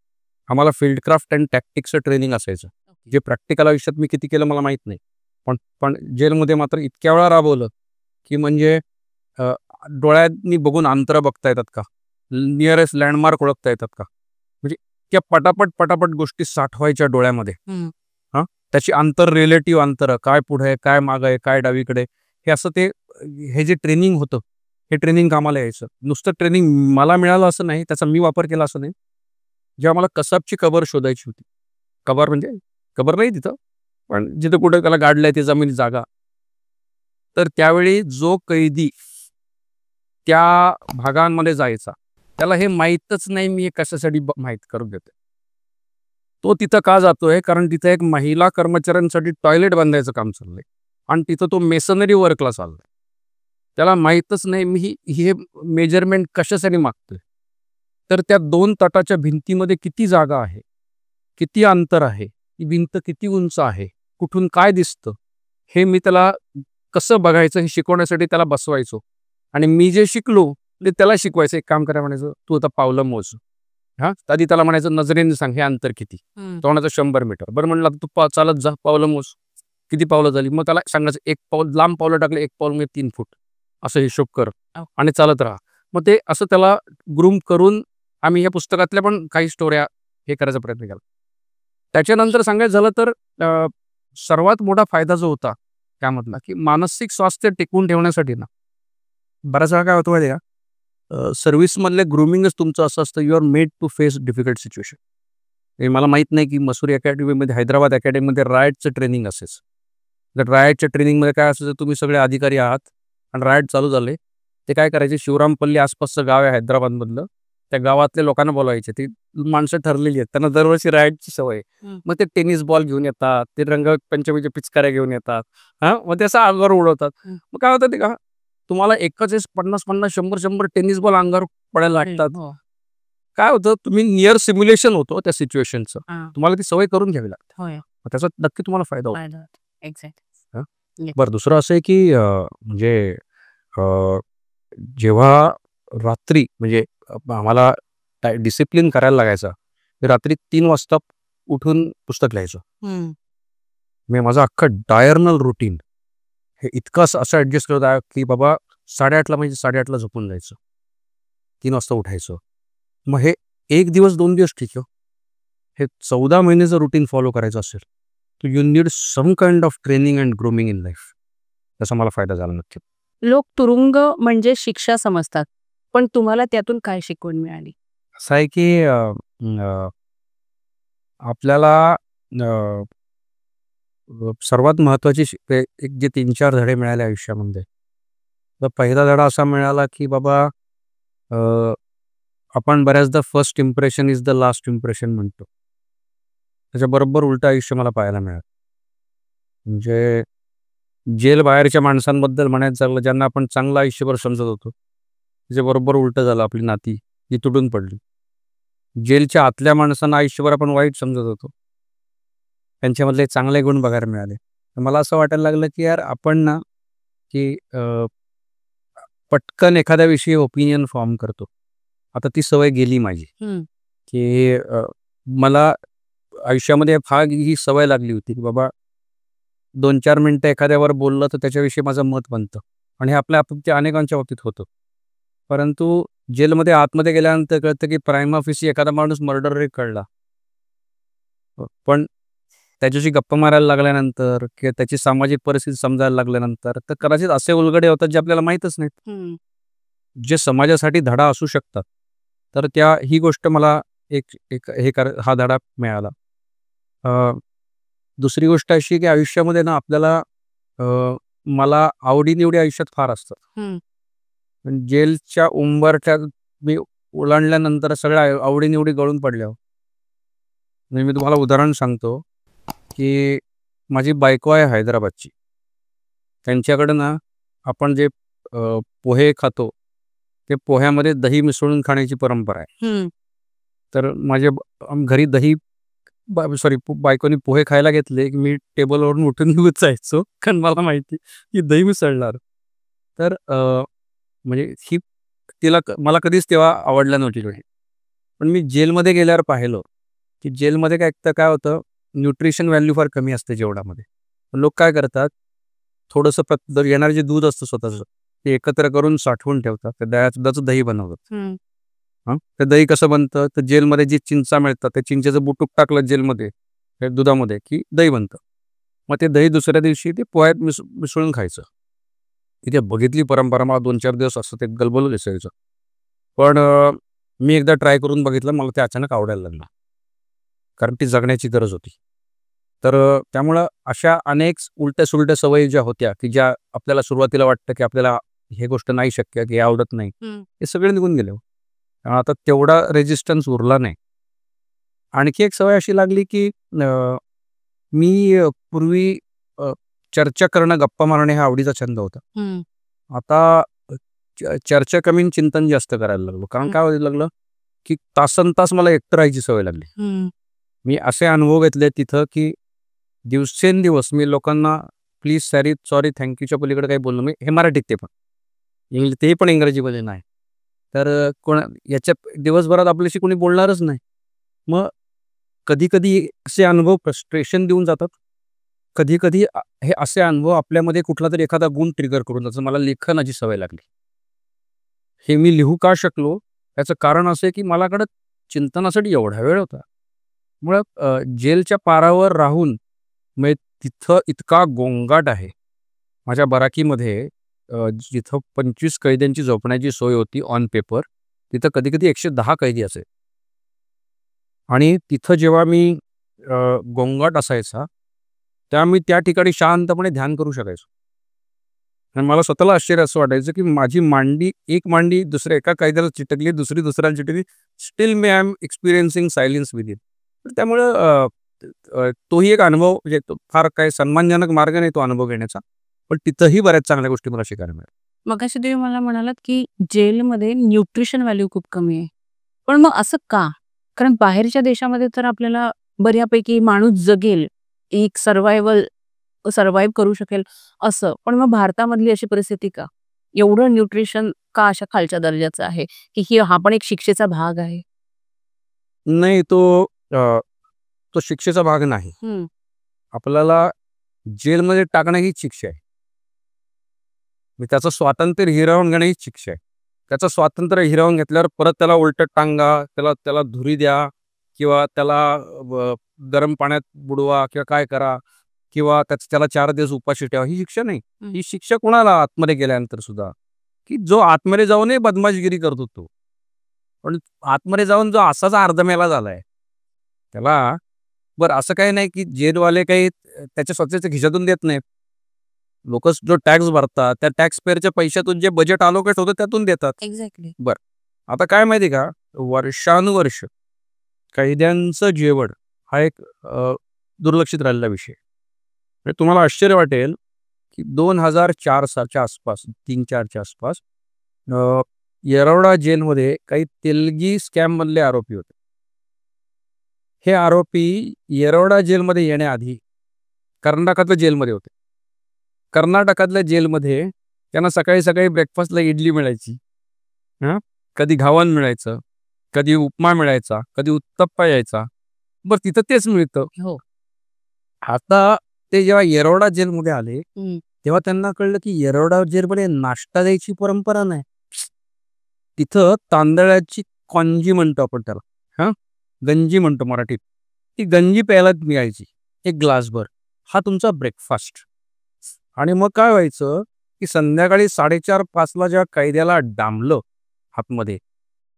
आम्हाला फील्डक्राफ्ट अँड टॅक्टिक्सचं ट्रेनिंग असायचं, जे प्रॅक्टिकल आयुष्यात मी किती केलं मला माहीत नाही. पण पण जेलमध्ये मात्र इतक्या वेळा राबवलं की म्हणजे डोळ्यांनी बघून अंतरं बघता येतात का, नियरेस्ट लँडमार्क ओळखता येतात का, म्हणजे इतक्या पटापट गोष्टी साठवायच्या डोळ्यामध्ये. हां, त्याची रिलेटिव्ह अंतरं, काय पुढे आहे, काय मागं आहे, काय डावीकडे, हे असं ते हे जे ट्रेनिंग होतं, हे ट्रेनिंग कामाला यायचं. नुसतं ट्रेनिंग मला मिळालं असं नाही, त्याचा मी वापर केला असं नाही. जेव्हा मला कसाबची कबर शोधायची होती, कबर म्हणजे कबर नाही तिथं, पण जिथं कुठं त्याला गाडलंय ते जमिनी जागा, तर त्यावेळी जो कैदी त्या भागांमध्ये जायचा, त्याला हे माहीतच नाही मी हे कशासाठी माहीत करून देते. तो तिथं का जातोय? कारण तिथं एक महिला कर्मचाऱ्यांसाठी टॉयलेट बांधायचं काम चाललंय आणि तिथं तो मेसनरी वर्कला चाललाय. त्याला माहीतच नाही मी हे मेजरमेंट कशासाठी मागतोय. तर त्या 2 तटाच्या भिंतीमध्ये किती जागा आहे, किती अंतर आहे, ती भिंत किती उंच आहे, कुठून काय दिसतं, हे मी त्याला कसं बघायचं हे शिकवण्यासाठी त्याला बसवायचो. आणि मी जे शिकलो ते त्याला शिकवायचं. एक काम करा म्हणायचं, तू आता पावलं मोज. हां, आधी त्याला म्हणायचं नजरेने सांग हे अंतर किती. तो म्हणायचा 100 मीटर. बरं म्हणलं तू चालत जा, पावलं मोज. किती पावलं झाली? मग त्याला सांगायचं 1 पाऊल लांब पावलं टाकलं, 1 पाऊल म्हणजे 3 फूट. असं हिशोब कर आणि चालत राहा. मग ते असं त्याला ग्रूम करून आम्ही या पुस्तकातल्या पण काही स्टोऱ्या हे करायचा प्रयत्न केला. त्याच्यानंतर सांगायचं झालं तर सर्वात मोठा फायदा जो होता त्यामधला, की मानसिक स्वास्थ्य टिकवून ठेवण्यासाठी ना, बऱ्याच वेळा काय होतं माहिती आहे का, सर्व्हिसमधले ग्रूमिंगच तुमचं असं असतं, you are made to face difficult situation. हे मला माहीत नाही की मसूरी अकॅडमीमध्ये, हैदराबाद अकॅडमीमध्ये रायटचं ट्रेनिंग असेच. तर रायटच्या ट्रेनिंगमध्ये काय असायचं, तुम्ही सगळे अधिकारी आहात आणि रायट चालू झाले, ते काय करायचे, शिवरामपल्ली आसपासचं गाव आहे हैदराबादमधलं, त्या गावातल्या लोकांना बोलवायचे. ती माणसं ठरलेली आहेत, त्यांना दरवर्षी रायटची सवय. मग ते टेनिस बॉल घेऊन येतात, ते रंगपंचमीच्या पिचकाऱ्या घेऊन येतात. हां, मग ते असं अंगावर उडवतात. मग काय होतं ते का, तुम्हाला एकच 50-50, 100-100 टेनिस बॉल अंगावर पडायला लागतात. काय होतं, तुम्ही नियर सिम्युलेशन होतो त्या सिच्युएशनचं. तुम्हाला ती सवय करून घ्यावी लागते. मग त्याचा नक्की तुम्हाला फायदा होतो. बरं, दुसरं असं आहे की म्हणजे जेव्हा रात्री म्हणजे आम्हाला डिसिप्लिन करायला लागायचा, रात्री 3 वाजता उठून पुस्तक लिहायचं. मी माझं अख्खं डायर्नल रुटीन हे इतकं असं ॲडजस्ट करत आहे की बाबा 8:30ला म्हणजे 8:30ला झोपून जायचं, 3 वाजता उठायचं. मग हे 1 दिवस 2 दिवस ठीक आहे. हे 14 महिन्याचं रुटीन फॉलो करायचं असेल, तर you need some kind of training and grooming in life. त्याचा मला फायदा झाला नक्की. लोक तुरुंग म्हणजे शिक्षा समजतात, पण तुम्हाला त्यातून काय शिकवण मिळाली? असं आहे की आपल्याला सर्वात महत्त्वाची एक जे 3-4 धडे मिळाले आयुष्यामध्ये, तर पहिला धडा असा मिळाला की बाबा आपण बऱ्याचदा first impression is the last impression म्हणतो. त्याच्याबरोबर उलटं आयुष्य मला पाहायला मिळालं. म्हणजे जेल बाहेरच्या माणसांबद्दल म्हणायचं झालं, ज्यांना आपण चांगलं आयुष्यभर समजत होतो, त्याच्याबरोबर उलटं झालं. आपली नाती ती तुटून पडली. जेलच्या आतल्या माणसांना आयुष्यभर आपण वाईट समजत होतो, त्यांच्यामधले चांगले गुण बघायला मिळाले. तर मला असं वाटायला लागलं की यार आपण ना की पटकन एखाद्याविषयी ओपिनियन फॉर्म करतो. आता ती सवय गेली माझी. की मला आयुष्यामध्ये फार ही सवय लागली होती की बाबा 2-4 मिनिटं एखाद्यावर बोललं तर त्याच्याविषयी माझं मत बनतं. आणि हे आपल्या बाबतीत अनेकांच्या बाबतीत होतं. परंतु जेलमध्ये आतमध्ये गेल्यानंतर कळतं की प्राइमा फेसी एखादा माणूस मर्डर रेट कळला. पण त्याच्याशी गप्पा मारायला लागल्यानंतर किंवा त्याची सामाजिक परिस्थिती समजायला लागल्यानंतर तर कदाचित असे उलगडे होतात जे आपल्याला माहीतच नाहीत. जे समाजासाठी धडा असू शकतात. तर ही गोष्ट मला एक एक हा धडा मिळाला. दुसरी गोष्ट अशी की आयुष्यामध्ये ना आपल्याला मला आवडीनिवडी आयुष्यात फार असतात. पण जेलच्या उंबरठ्यात मी ओलांडल्यानंतर सगळ्या आवडीनिवडी गळून पडल्या. म्हणजे मी तुम्हाला उदाहरण सांगतो की माझी बायको आहे हैदराबादची. त्यांच्याकडं ना आपण जे पोहे खातो ते पोह्यामध्ये दही मिसळून खाण्याची परंपरा आहे. तर माझ्या घरी दही बायकोनी पोहे खायला घेतले की मी टेबलवरून उठून निघून जायचो, कारण मला माहिती की दही मिसळणार. तर म्हणजे ही मला कधीच तेव्हा आवडलं नव्हती कधी. पण मी जेलमध्ये गेल्यावर पाहिलं की जेलमध्ये काय होतं, न्यूट्रिशन व्हॅल्यू फार कमी असते जेवणामध्ये. लोक काय करतात, थोडंसं येणारं जे दूध असतं स्वतःचं ते एकत्र करून साठवून ठेवतात. त्या दुधाचं दही बनवतात. ते दही कसं बनतं, तर जेलमध्ये जी चिंचा मिळतात त्या चिंचेचं बुटूक टाकलं जेलमध्ये दुधामध्ये की दही बनतं. मग ते दही दुसऱ्या दिवशी ते पोह्यात मिसळून खायचं. तिथे बघितली परंपरा, मला 2-4 दिवस असं ते गलबलून दिसायचं. पण मी एकदा ट्राय करून बघितलं, मला ते अचानक आवडायला लागलं, कारण ती जगण्याची गरज होती. तर त्यामुळं अशा अनेक उलट्या-सुलट्या सवयी ज्या होत्या की ज्या आपल्याला सुरुवातीला वाटतं की आपल्याला हे गोष्ट नाही शक्य, की हे आवडत नाही, हे सगळे निघून गेले. आता तेवढा रेजिस्टन्स उरला नाही. आणखी एक सवय अशी लागली की मी पूर्वी चर्चा करणं, गप्पा मारणे हा आवडीचा छंद होता. आता चर्चा कमी, चिंतन जास्त करायला लागलो. कारण काय व्हायला लागलं की तासनतास मला एकटं राहायची सवय लागली. मी असे अनुभव घेतले तिथं की दिवसेंदिवस मी लोकांना प्लीज, सॉरी, थँक्यूच्या पलीकडे काही बोललो मी. हे मराठीत ते पण ते पण इंग्रजीमध्ये नाही. तर याच्या दिवसभरात आपल्याशी कोणी बोलणारच नाही. मग कधी-कधी असे अनुभव फ्रस्ट्रेशन देऊन जातात. कधी-कधी हे असे अनुभव आपल्यामध्ये कुठलातरी एखादा गुण ट्रिगर करून, जसं मला लेखनाची सवय लागली. हे मी लिहू का शकलो, याचं कारण असं आहे की मलाकडं चिंतनासाठी एवढा वेळ होता. मुळात जेलच्या पारावर राहून म्हणजे तिथं इतका गोंगाट आहे. माझ्या बराकीमध्ये जिथं 25 कैद्यांची झोपण्याची सोय होती ऑन पेपर, तिथं कधी-कधी 110 कैदी असायचे. आणि तिथं जेव्हा मी गोंगाट असायचा, तेव्हा मी त्या ठिकाणी शांतपणे ध्यान करू शकायचो. आणि मला स्वतःला आश्चर्य असं वाटायचं की माझी एक मांडी दुसऱ्या एका कैद्याला चिटकली, दुसरी दुसऱ्याला चिटकली, स्टिल मी I am experiencing silence within. तर त्यामुळं तोही एक अनुभव, म्हणजे तो फार काही सन्मानजनक मार्ग नाही तो अनुभव घेण्याचा, पण तिथंही बऱ्याच चांगल्या गोष्टी मला शिकायला मिळाल्या. मगाशी तुम्ही मला म्हणालात की जेलमध्ये न्यूट्रिशन व्हॅल्यू खूप कमी आहे. पण मग असं का? कारण बाहेरच्या देशामध्ये तर आपल्याला बऱ्यापैकी माणूस जगेल, एक सर्व्हाइव्ह करू शकेल असं. पण मग भारतामधली अशी परिस्थिती का? एवढं न्यूट्रिशन का अशा खालच्या दर्जाचं आहे, की हा पण एक शिक्षेचा भाग आहे? नाही, तो शिक्षेचा भाग नाही. आपल्याला जेलमध्ये टाकणं हीच शिक्षा आहे. त्याचं स्वातंत्र्य हिरावून घेणं हीच शिक्षा आहे. त्याचं स्वातंत्र्य हिरावून घेतल्यावर परत त्याला उलटं टांगा, त्याला धुरी द्या किंवा त्याला गरम पाण्यात बुडवा किंवा काय करा किंवा त्याला 4 दिवस उपाशी ठेवा, ही शिक्षा नाही. ही शिक्षा कोणाला आतमध्ये गेल्यानंतर सुद्धा, की जो आतमध्ये जाऊनही बदमाशगिरी करतो तो. पण आतमध्ये जाऊन जो असाच अर्धमेला झालाय, त्याला बरं असं काही नाही की जेलवाले काही त्याच्या स्वतःच्या खिशातून देत नाहीत. लोक जो टॅक्स भरतात त्या टॅक्स पेअरच्या पैशातून जे बजेट अलोकेट होतं त्यातून देतात. एक्झॅक्टली. आता काय माहिती का, वर्षानुवर्ष कैद्यांचं जेवण हा एक दुर्लक्षित राहिलेला विषय. म्हणजे तुम्हाला आश्चर्य वाटेल की 2004 सालच्या आसपास, 3-4च्या आसपास येरवडा जेलमध्ये काही तेलगी स्कॅम मधले आरोपी होते. हे आरोपी येरवडा जेलमध्ये येण्याआधी कर्नाटकातल्या जेलमध्ये होते. कर्नाटकातल्या जेलमध्ये त्यांना सकाळी सकाळी ब्रेकफास्टला इडली मिळायची, कधी घावन मिळायचं, कधी उपमा मिळायचा, कधी उत्तप्पा यायचा. बरं, तिथं तेच मिळतं. हो. आता ते जेव्हा येरवडा जेलमध्ये आले तेव्हा त्यांना कळलं की येरवडा जेलमध्ये नाश्ता द्यायची परंपरा नाही. तिथं तांदळाची कॉंजी म्हणतो आपण त्याला, गंजी म्हणतो मराठीत. ती गंजी प्यायला मिळायची एक ग्लासभर. हा तुमचा ब्रेकफास्ट. आणि मग काय व्हायचं की संध्याकाळी 4:30-5ला जेव्हा कैद्याला डांबलं आतमध्ये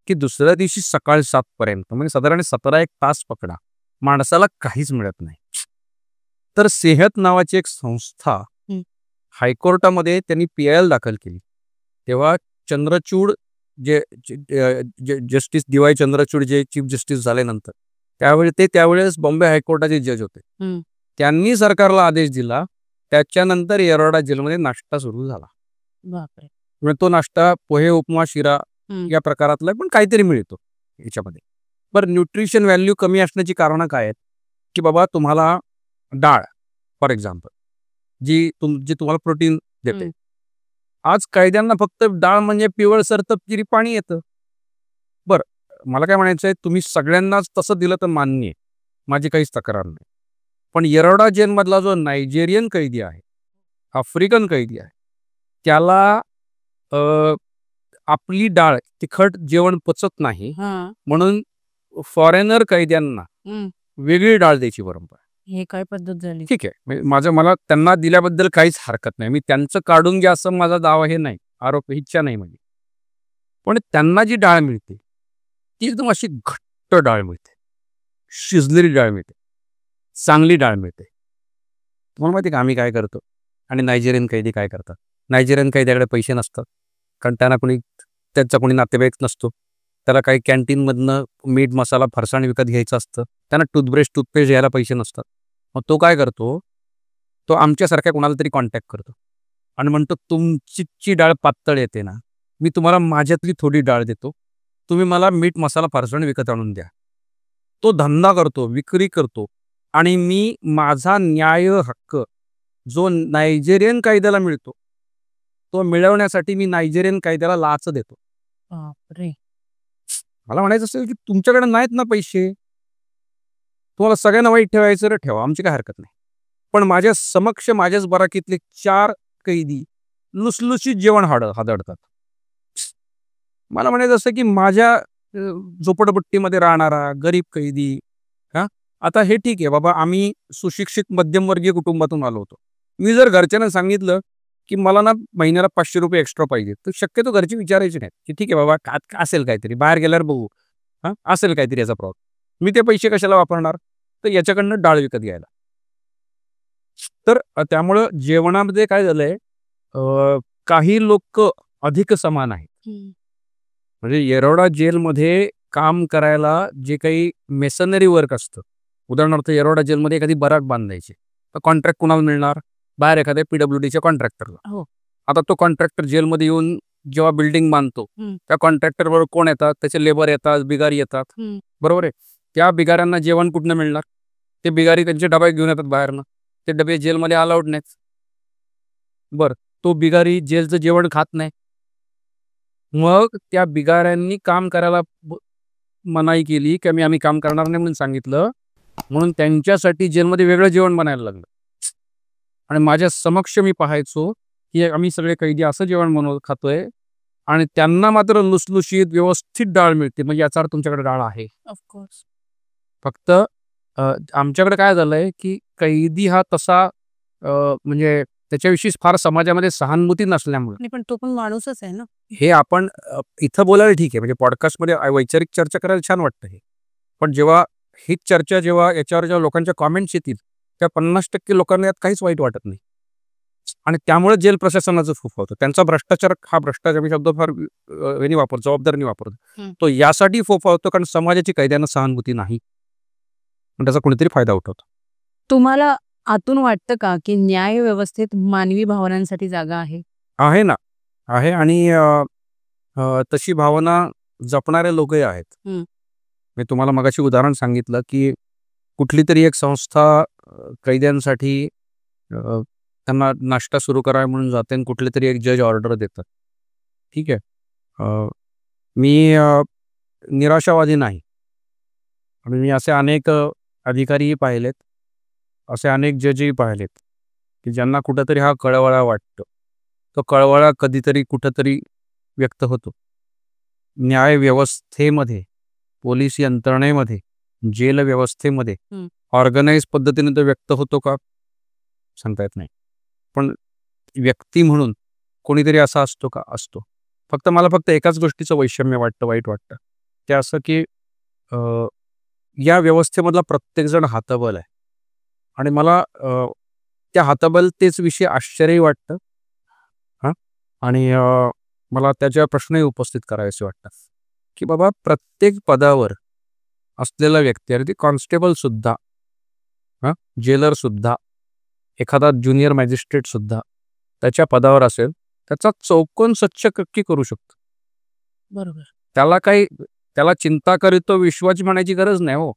की दुसऱ्या दिवशी सकाळी 7 पर्यंत, म्हणजे साधारण 17 तास पकडा, माणसाला काहीच मिळत नाही. तर सेहत नावाची एक संस्था हायकोर्टामध्ये त्यांनी PIL दाखल केली. तेव्हा चंद्रचूड जे जस्टिस DY चंद्रचूड जे चीफ जस्टिस झाले नंतर, त्यावेळेस बॉम्बे हायकोर्टाचे जज होते. त्यांनी सरकारला आदेश दिला. त्याच्यानंतर येरवडा जेलमध्ये नाश्ता सुरू झाला. म्हणजे तो नाश्ता पोहे, उपमा, शिरा या प्रकारातला पण काहीतरी मिळतो याच्यामध्ये. बरं, न्यूट्रिशन व्हॅल्यू कमी असण्याची कारणं काय आहेत की बाबा तुम्हाला डाळ फॉर एक्झाम्पल जी तुम्हाला प्रोटीन देते. आज कैद्यांना फक्त डाळ म्हणजे पिवळसर तपकिरी पाणी येतं. बरं, मला काय म्हणायचं आहे, तुम्ही सगळ्यांनाच तसं दिलं तर मान्य आहे, माझी काहीच तक्रार नाही. पण येरवडा जेलमधला जो नायजेरियन कैदी आहे, आफ्रिकन कैदी आहे, त्याला आपली डाळ तिखट जेवण पचत नाही, म्हणून फॉरेनर कैद्यांना वेगळी डाळ द्यायची परंपरा. हे काय पद्धत झाली? ठीक आहे, मला त्यांना दिल्याबद्दल काहीच हरकत नाही. मी त्यांचं काढून घ्या असं माझा दावा हे नाही, आरोप इच्छा नाही माझी. पण त्यांना जी डाळ मिळते ती एकदम अशी घट्ट डाळ मिळते, शिजलेली डाळ मिळते, चांगली डाळ मिळते. तुम्हाला माहिती का आम्ही काय करतो आणि नायजेरियन कैदी काय करतात? नायजेरियन कैद्याकडे पैसे नसतात, कारण त्यांचा कोणी नातेवाईक नसतो. त्याला काही कॅन्टीनमधनं मीठ, मसाला, फरसाण विकत घ्यायचं असतं. त्यांना टूथपेस्ट घ्यायला पैसे नसतात. मग तो काय करतो, तो आमच्यासारख्या कोणाला तरी कॉन्टॅक्ट करतो आणि म्हणतो तुमची डाळ पातळ येते ना, मी तुम्हाला माझ्यातली थोडी डाळ देतो, तुम्ही मला मीठ, मसाला, फरसाण विकत आणून द्या. तो धंदा करतो, विक्री करतो आणि मी माझा न्याय हक्क जो नायजेरियन कायद्याला मिळतो तो मिळवण्यासाठी मी नायजेरियन कायद्याला लाच देतो. बापरे. मला म्हणायचं असेल की तुमच्याकडे नाहीत ना पैसे, तुम्हाला सगळ्यांना वाईट ठेवायचं तर ठेवा, आमची काय हरकत नाही. पण माझ्या समक्ष माझ्याच बराकीतले 4 कैदी लुसलुशीत जेवण हादडतात. मला म्हणायचं असं की माझ्या झोपडपट्टीमध्ये राहणारा गरीब कैदी, आता हे ठीक आहे बाबा, आम्ही सुशिक्षित मध्यमवर्गीय कुटुंबातून आलो होतो. मी जर घरच्यांना सांगितलं की मला ना महिन्याला 500 रुपये एक्स्ट्रा पाहिजे, तर शक्यतो घरचे विचारायचे नाहीत की ठीक आहे बाबा, असेल काहीतरी, बाहेर गेल्यावर बघू, असेल काहीतरी याचा प्रॉब्लेम, मी ते पैसे कशाला वापरणार, तर याच्याकडनं डाळ विकत घ्यायला. तर त्यामुळं जेवणामध्ये काय झालंय, काही लोक अधिक समान आहेत. म्हणजे येरवडा जेलमध्ये काम करायला जे काही मेसनरी वर्क असतं, उदाहरणार्थ येरवडा जेलमध्ये एखादी बराक बांधायची, तर कॉन्ट्रॅक्ट कुणाला मिळणार, बाहेर एखाद्या PWDच्या कॉन्ट्रॅक्टरला. आता तो कॉन्ट्रॅक्टर जेलमध्ये येऊन जेव्हा बिल्डिंग बांधतो, त्या कॉन्ट्रॅक्टर बरोबर कोण येतात, त्याचे लेबर येतात, बिगारी येतात, बरोबर आहे. त्या बिगाऱ्यांना जेवण कुठनं मिळणार, ते बिगारी त्यांचे डबे घेऊन येतात बाहेरनं, ते डबे जेलमध्ये अलाउड नाहीत. बरं, तो बिगारी जेलचं जेवण खात नाही, मग त्या बिगाऱ्यांनी काम करायला मनाई केली की आम्ही काम करणार नाही म्हणून सांगितलं, म्हणून त्यांच्यासाठी जेलमध्ये वेगळं जेवण बनायला लागलं. आणि माझ्या समक्ष मी पाहायचो की आम्ही सगळे कैदी असं जेवण बनवून खातोय आणि त्यांना मात्र लुसलुशीत व्यवस्थित डाळ मिळते. म्हणजे याचा अर्थ तुमच्याकडे डाळ आहे. ऑफकोर्स. फक्त आमच्याकडे काय झालंय की कैदी हा तसा म्हणजे त्याच्याविषयी फार समाजामध्ये सहानुभूती नसल्यामुळे. पण तो पण माणूसच आहे ना. हे आपण इथं बोलायला ठीक आहे, म्हणजे पॉडकास्टमध्ये वैचारिक चर्चा करायला छान वाटतं हे. पण जेव्हा हीच चर्चा जेव्हा याच्यावर जेव्हा लोकांच्या कॉमेंट्स येतील, त्या 50% लोकांना यात काहीच वाईट वाटत नाही. आणि त्यामुळे जेल प्रशासनाचं फोफावतं. त्यांचा भ्रष्टाचार, हा भ्रष्टाचार मी शब्द फार ह्यानी वापरतो, जबाबदारीने वापरतो. तो यासाठी फोफावतो कारण समाजाची कैद्यांना सहानुभूती नाही. पण त्याचा कोणीतरी फायदा उठवतो. तुम्हाला आतून वाटतं का की न्याय व्यवस्थेत मानवी भावनांसाठी जागा आहे? आहे ना, आहे आणि तशी भावना जपणारे लोकही आहेत. मी तुम्हाला मगाशी उदाहरण सांगितलं की कुठली तरी एक संस्था कैद्यांसाठी त्यांना नाश्ता सुरू करावा म्हणून जाते आणि कुठले तरी एक जज ऑर्डर देतात. ठीक आहे. मी निराशावादी नाही आणि मी असे अनेक अधिकारीही पाहिलेत, असे अनेक जजही पाहिलेत की ज्यांना कुठंतरी हा कळवळा वाटतो. तो कळवळा कधीतरी कुठंतरी व्यक्त होतो. न्याय व्यवस्थेमध्ये, पोलीस यंत्रणेमध्ये, जेल व्यवस्थेमध्ये ऑर्गनाइज पद्धतीने तो व्यक्त होतो का सांगता येत नाही. पण व्यक्ती म्हणून कोणीतरी असा असतो का? असतो. मला फक्त एकाच गोष्टीचं वैषम्य वाटतं, वाईट वाटतं. ते असं की या व्यवस्थेमधला प्रत्येकजण हातबल आहे आणि मला त्या हातबलतेच विषयी आश्चर्यही वाटतं. हां आणि मला त्याच्यावर प्रश्नही उपस्थित करावेसे वाटतात की बाबा प्रत्येक पदावर असलेला व्यक्ती, अगदी कॉन्स्टेबलसुद्धा, जेलरसुद्धा, एखादा ज्युनियर मॅजिस्ट्रेटसुद्धा त्याच्या पदावर असेल, त्याचा चौकोन स्वच्छ नक्की करू शकतो. बरोबर. त्याला चिंता करीतो विश्वाची म्हणायची गरज नाही हो.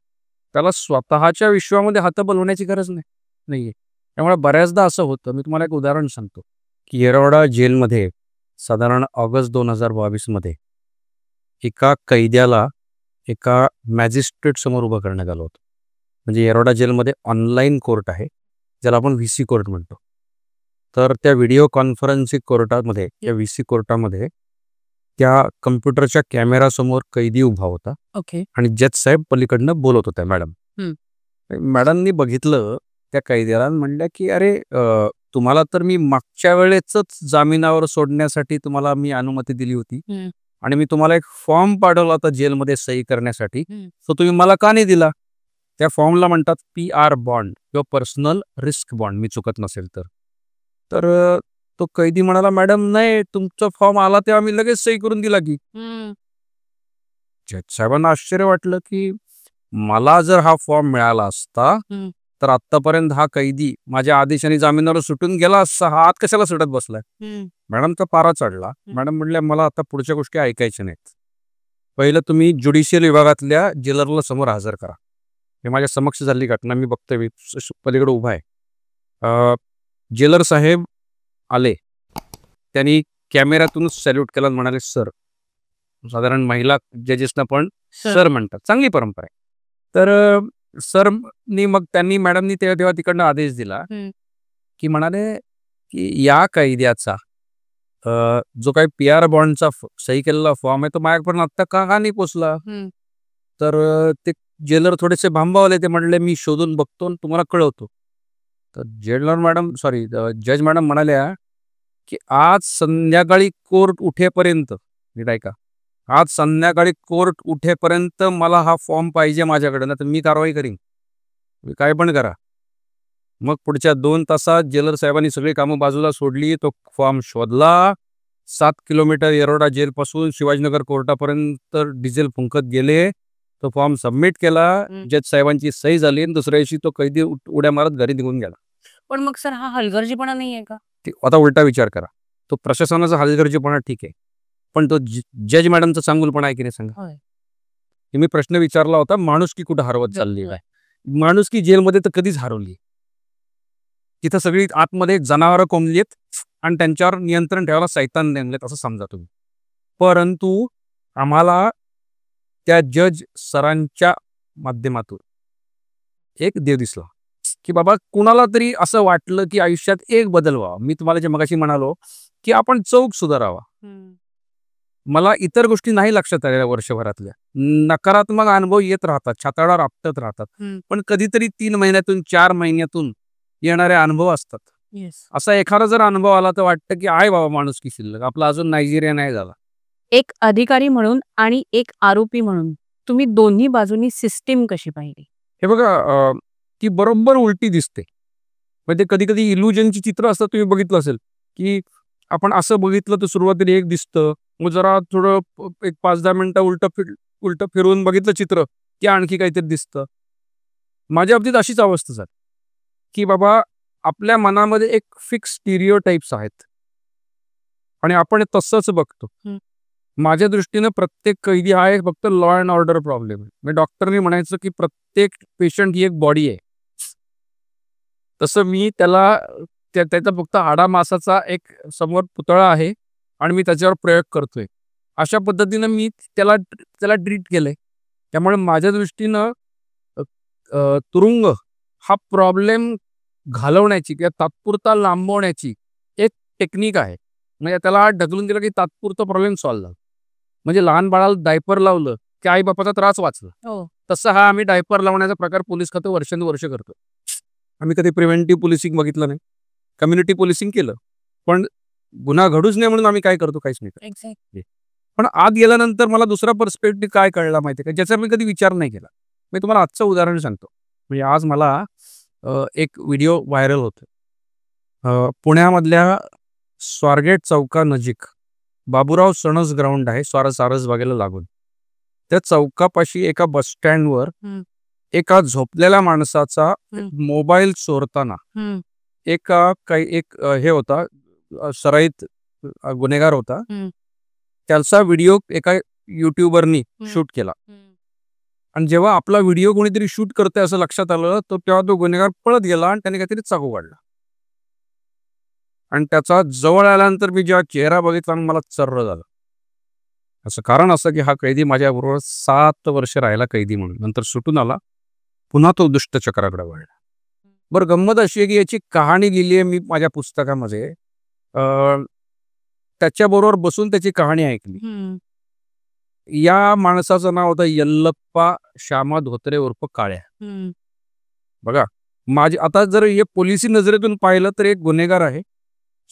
त्याला स्वतःच्या विश्वामध्ये हातबल होण्याची गरज नाहीये. त्यामुळे बऱ्याचदा असं होतं. मी तुम्हाला एक उदाहरण सांगतो की येरवडा जेलमध्ये साधारण ऑगस्ट 2022 मध्ये एका कैद्याला एका मॅजिस्ट्रेट समोर उभं करण्यात आलं होतं. म्हणजे येरवडा जेलमध्ये ऑनलाईन कोर्ट आहे, ज्याला आपण व्हीसी कोर्ट म्हणतो. तर त्या व्हिडिओ कॉन्फरन्सिंग कोर्टामध्ये, या व्हीसी कोर्टामध्ये त्या कम्प्युटरच्या कॅमेरासमोर कैदी उभा होता. ओके. आणि जज साहेब पलीकडनं बोलत होत्या मॅडम. मॅडमनी बघितलं त्या कैद्याला, म्हणल्या की अरे तुम्हाला तर मी मागच्या वेळेसच जामिनावर सोडण्यासाठी तुम्हाला मी अनुमती दिली होती आणि मी तुम्हाला एक फॉर्म पाठवला होता जेलमध्ये सही करण्यासाठी, तो तुम्ही मला का नाही दिला? त्या फॉर्मला म्हणतात PR बॉन्ड किंवा पर्सनल रिस्क बॉन्ड, मी चुकत नसेल तर. तर तो कैदी म्हणाला, मॅडम नाही, तुमचा फॉर्म आला तेव्हा मी लगेच सही करून दिला की. जज साहेबांना आश्चर्य वाटलं की मला जर हा फॉर्म मिळाला असता तर आतापर्यंत हा कैदी माझ्या आदेशाने जामिनावर सुटून गेला असता. हा आत कशाला सुटत बसलाय? मॅडमचा पारा चढला. मॅडम म्हणल्या, मला आता पुढच्या गोष्टी ऐकायच्या नाहीत. पहिलं तुम्ही ज्युडिशियल विभागातल्या जेलरला समोर हजर करा. हे माझ्या समक्ष झाली घटना, मी बघतोय, पलीकडे उभा आहे. जेलर साहेब आले, त्यांनी कॅमेऱ्यातून सॅल्यूट केला, म्हणाले सर. साधारण महिला जजेसना पण सर म्हणतात, चांगली परंपरा आहे. तर सरनी मग मॅडमनी तेव्हा तिकडनं आदेश दिला की म्हणाले की या कैद्याचा जो काही PR बॉन्डचा सही केलेला फॉर्म आहे तो माझ्यापर्यंत आत्ता का नाही पोचला? तर ते जेलर थोडेसे भांबावले. ते म्हणले मी शोधून बघतो आणि तुम्हाला कळवतो. तर जज मॅडम म्हणाल्या की आज संध्याकाळी कोर्ट उठेपर्यंत, नीट ऐका, आज संध्याकाळी कोर्ट उठेपर्यंत मला हा फॉर्म पाहिजे माझ्याकडे, ना तर मी कारवाई करीन, मी काय पण करा. मग पुढच्या 2 तासात जेलर साहेबांनी सगळी कामं बाजूला सोडली, तो फॉर्म शोधला. 7 किलोमीटर येरवडा जेलपासून शिवाजीनगर कोर्टापर्यंत डिझेल फुंकत गेले, तो फॉर्म सबमिट केला, जज साहेबांची सही झाली आणि दुसऱ्या दिवशी तो कैदी उड्या मारत घरी निघून गेला. पण मग सर, हा हलगर्जीपणा नाहीये का? आता उलटा विचार करा, तो प्रशासनाचा हलगर्जीपणा ठीक आहे, पण तो जज मॅडमचा चांगुलपणा आहे की नाही सांगा? मी प्रश्न विचारला होता, माणुसकी कुठं हरवत चालली आहे? माणुसकी जेलमध्ये तर कधीच हरवली. तिथं सगळी आतमध्ये जनावरं कोंबली आहेत आणि त्यांच्यावर नियंत्रण ठेवायला सैतान नेमलेत असं समजा तुम्ही. परंतु आम्हाला त्या जज सरांच्या माध्यमातून एक देव दिसला की बाबा कुणाला तरी असं वाटलं की आयुष्यात एक बदल व्हावा. मी तुम्हाला जे मगाशी म्हणालो की आपण चौक सुधारावा. मला इतर गोष्टी नाही लक्षात आलेल्या वर्षभरातल्या. नकारात्मक अनुभव येत राहतात, छाताडावर आपटत राहतात, पण कधीतरी 3 महिन्यातून 4 महिन्यातून येणारे अनुभव असतात. असा एखादा जर अनुभव आला तर वाटतं की आहे बाबा माणुसकी शिल्लक, आपला अजून नायजेरिया नाही झाला. एक अधिकारी म्हणून आणि एक आरोपी म्हणून तुम्ही दोन्ही बाजूनी सिस्टीम कशी पाहिली? हे बघा, ती बरोबर उलटी दिसते. म्हणजे कधी कधी इल्युजनची चित्र असतात, तुम्ही बघितलं असेल की आपण असं बघितलं तर सुरुवातीला एक दिसतं, मग जरा थोडं एक 5-10 मिनिटं उलट फिरवून बघितलं चित्र की आणखी काहीतरी दिसतं. माझ्या बाबतीत अशीच अवस्था झाली की बाबा आपल्या मनामध्ये एक फिक्स स्टिरियोटाइप्स आहेत आणि आपण तसंच बघतो. माझ्या दृष्टीनं प्रत्येक कैदी हा एक फक्त लॉ अँड ऑर्डर प्रॉब्लेम आहे. म्हणजे डॉक्टरनी म्हणायचं की प्रत्येक पेशंट ही एक बॉडी आहे, तसं मी त्याला त्याचा फक्त हाडामासाचा एक समोर पुतळा आहे आणि मी त्याच्यावर प्रयोग करतोय. अशा पद्धतीनं मी त्याला ट्रीट केलंय. त्यामुळे माझ्या दृष्टीनं तुरुंग हा प्रॉब्लेम घालवण्याची किंवा तात्पुरता लांबवण्याची एक टेक्निक आहे. म्हणजे त्याला ढकलून दिलं की तात्पुरता प्रॉब्लेम सॉल्व्ह झाला. म्हणजे लहान बाळाला डायपर लावलं की आई बापाचा त्रास वाचला. तसं हा आम्ही डायपर लावण्याचा प्रकार पोलीस खातं वर्षानुवर्ष करतो. आम्ही कधी प्रिव्हेंटिव्ह पोलिसिंग बघितलं नाही, कम्युनिटी पोलिसिंग केलं, पण गुन्हा घडूच नाही म्हणून आम्ही काय करतो, काहीच नाही. पण आत गेल्यानंतर मला दुसरा पर्स्पेक्टिव्ह काय कळला माहिती आहे का, ज्याचा मी कधी विचार नाही केला. मी तुम्हाला आजचं उदाहरण सांगतो. म्हणजे आज मला एक व्हिडिओ व्हायरल होतो. पुण्यामधल्या स्वारगेट चौकानजीक बाबूराव सणस ग्राउंड आहे, सारसबागेला लागून. त्या चौकापाशी एका बस स्टँडवर एका झोपलेल्या माणसाचा मोबाईल चोरताना एक हे होता, सराईत गुन्हेगार होता, त्याचा व्हिडिओ एका युट्यूबरनी शूट केला. आणि जेव्हा आपला व्हिडिओ कोणीतरी शूट करतोय असं लक्षात आलं, तर तेव्हा तो गुन्हेगार पळत गेला आणि त्याने काहीतरी चाकू काढला. आणि त्याचा जवळ आल्यानंतर मी जेव्हा चेहरा बघितला मला चर्र झालं. असं कारण असं की हा कैदी माझ्याबरोबर 7 वर्ष राहिला कैदी म्हणून, नंतर सुटून आला, पुन्हा तो दुष्ट चक्राकडे वळला. बरं, गंमत अशी आहे की याची कहाणी लिहिली आहे मी माझ्या पुस्तकामध्ये. त्याच्याबरोबर बसून त्याची कहाणी ऐकली. या माणसाचं नाव होतं यल्लप्पा श्यामा धोत्रे उर्फ काळ्या. बघा, आता जर हे पोलिसी नजरेतून पाहिलं तर एक गुन्हेगार आहे,